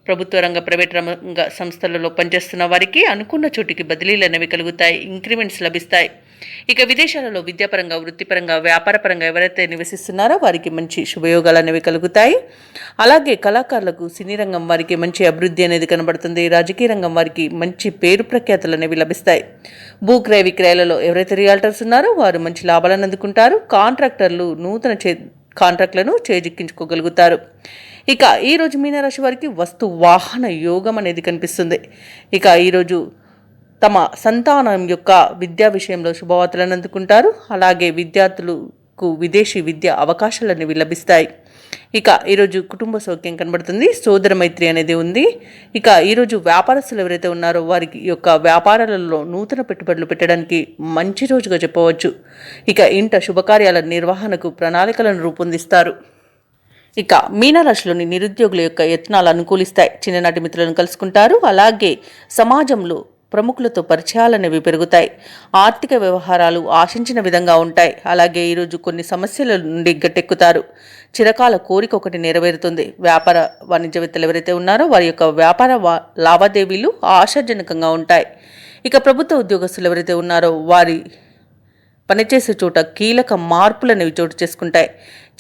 ప్రభుత్వ రంగ ప్రైవేట్ రంగ సంస్థలలో పనిచేస్తున్న వారికి అనుకున్న చోటికి బదిలీలు అనేవి కలుగుతాయి. ఇంక్రిమెంట్స్ లభిస్తాయి. ఇక విదేశాలలో విద్యాపరంగా, వృత్తిపరంగా, వ్యాపారపరంగా ఎవరైతే నివసిస్తున్నారో వారికి మంచి శుభయోగాలు అనేవి కలుగుతాయి. అలాగే కళాకారులకు, సినీ రంగం వారికి మంచి అభివృద్ధి అనేది కనబడుతుంది. రాజకీయ రంగం వారికి మంచి పేరు ప్రఖ్యాతులు అనేవి లభిస్తాయి. భూక్రయ విక్రయాలలో ఎవరైతే రియాల్టర్స్ ఉన్నారో వారు మంచి లాభాలను అందుకుంటారు. కాంట్రాక్టర్లు నూతన కాంట్రాక్ట్లను చేజిక్కించుకోగలుగుతారు. ఇక ఈరోజు మీనరాశి వారికి వస్తు వాహన యోగం అనేది కనిపిస్తుంది. ఇక ఈరోజు తమ సంతానం యొక్క విద్యా విషయంలో శుభవార్తలను అందుకుంటారు. అలాగే విద్యార్థులకు విదేశీ విద్య అవకాశాలు అనేవి లభిస్తాయి. ఇక ఈరోజు కుటుంబ సౌఖ్యం కనబడుతుంది. సోదర మైత్రి అనేది ఉంది. ఇక ఈరోజు వ్యాపారస్తులు ఎవరైతే ఉన్నారో వారికి యొక్క వ్యాపారాలలో నూతన పెట్టుబడులు పెట్టడానికి మంచి రోజుగా చెప్పవచ్చు. ఇక ఇంట శుభకార్యాల నిర్వహణకు ప్రణాళికలను రూపొందిస్తారు. ఇక మీనరాశిలోని నిరుద్యోగుల యొక్క యత్నాలు అనుకూలిస్తాయి. చిన్ననాటి మిత్రులను కలుసుకుంటారు. అలాగే సమాజంలో ప్రముఖులతో పరిచయాలనేవి పెరుగుతాయి. ఆర్థిక వ్యవహారాలు ఆశించిన విధంగా ఉంటాయి. అలాగే ఈరోజు కొన్ని సమస్యల నుండి గట్టెక్కుతారు. చిరకాల కోరిక ఒకటి నెరవేరుతుంది. వ్యాపార వాణిజ్యవేత్తలు ఎవరైతే ఉన్నారో వారి యొక్క వ్యాపార లావాదేవీలు ఆశాజనకంగా ఉంటాయి. ఇక ప్రభుత్వ ఉద్యోగస్తులు ఎవరైతే ఉన్నారో వారి పనిచేసే చోట కీలక మార్పులు అనేవి చోటు చేసుకుంటాయి.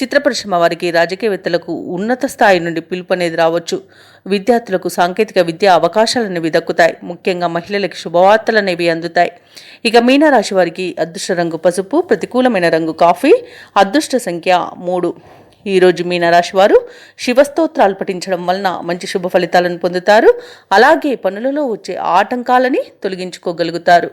చిత్ర పరిశ్రమ వారికి, రాజకీయవేత్తలకు ఉన్నత స్థాయి నుండి పిలుపు అనేది రావచ్చు. విద్యార్థులకు సాంకేతిక విద్యా అవకాశాలు అనేవి దక్కుతాయి. ముఖ్యంగా మహిళలకు శుభవార్తలు అనేవి అందుతాయి. ఇక మీనరాశి వారికి అదృష్ట రంగు పసుపు, ప్రతికూలమైన రంగు కాఫీ, అదృష్ట సంఖ్య 3. ఈరోజు మీనరాశి వారు శివస్తోత్రాలు పఠించడం వలన మంచి శుభ ఫలితాలను పొందుతారు. అలాగే పనులలో వచ్చే ఆటంకాలని తొలగించుకోగలుగుతారు.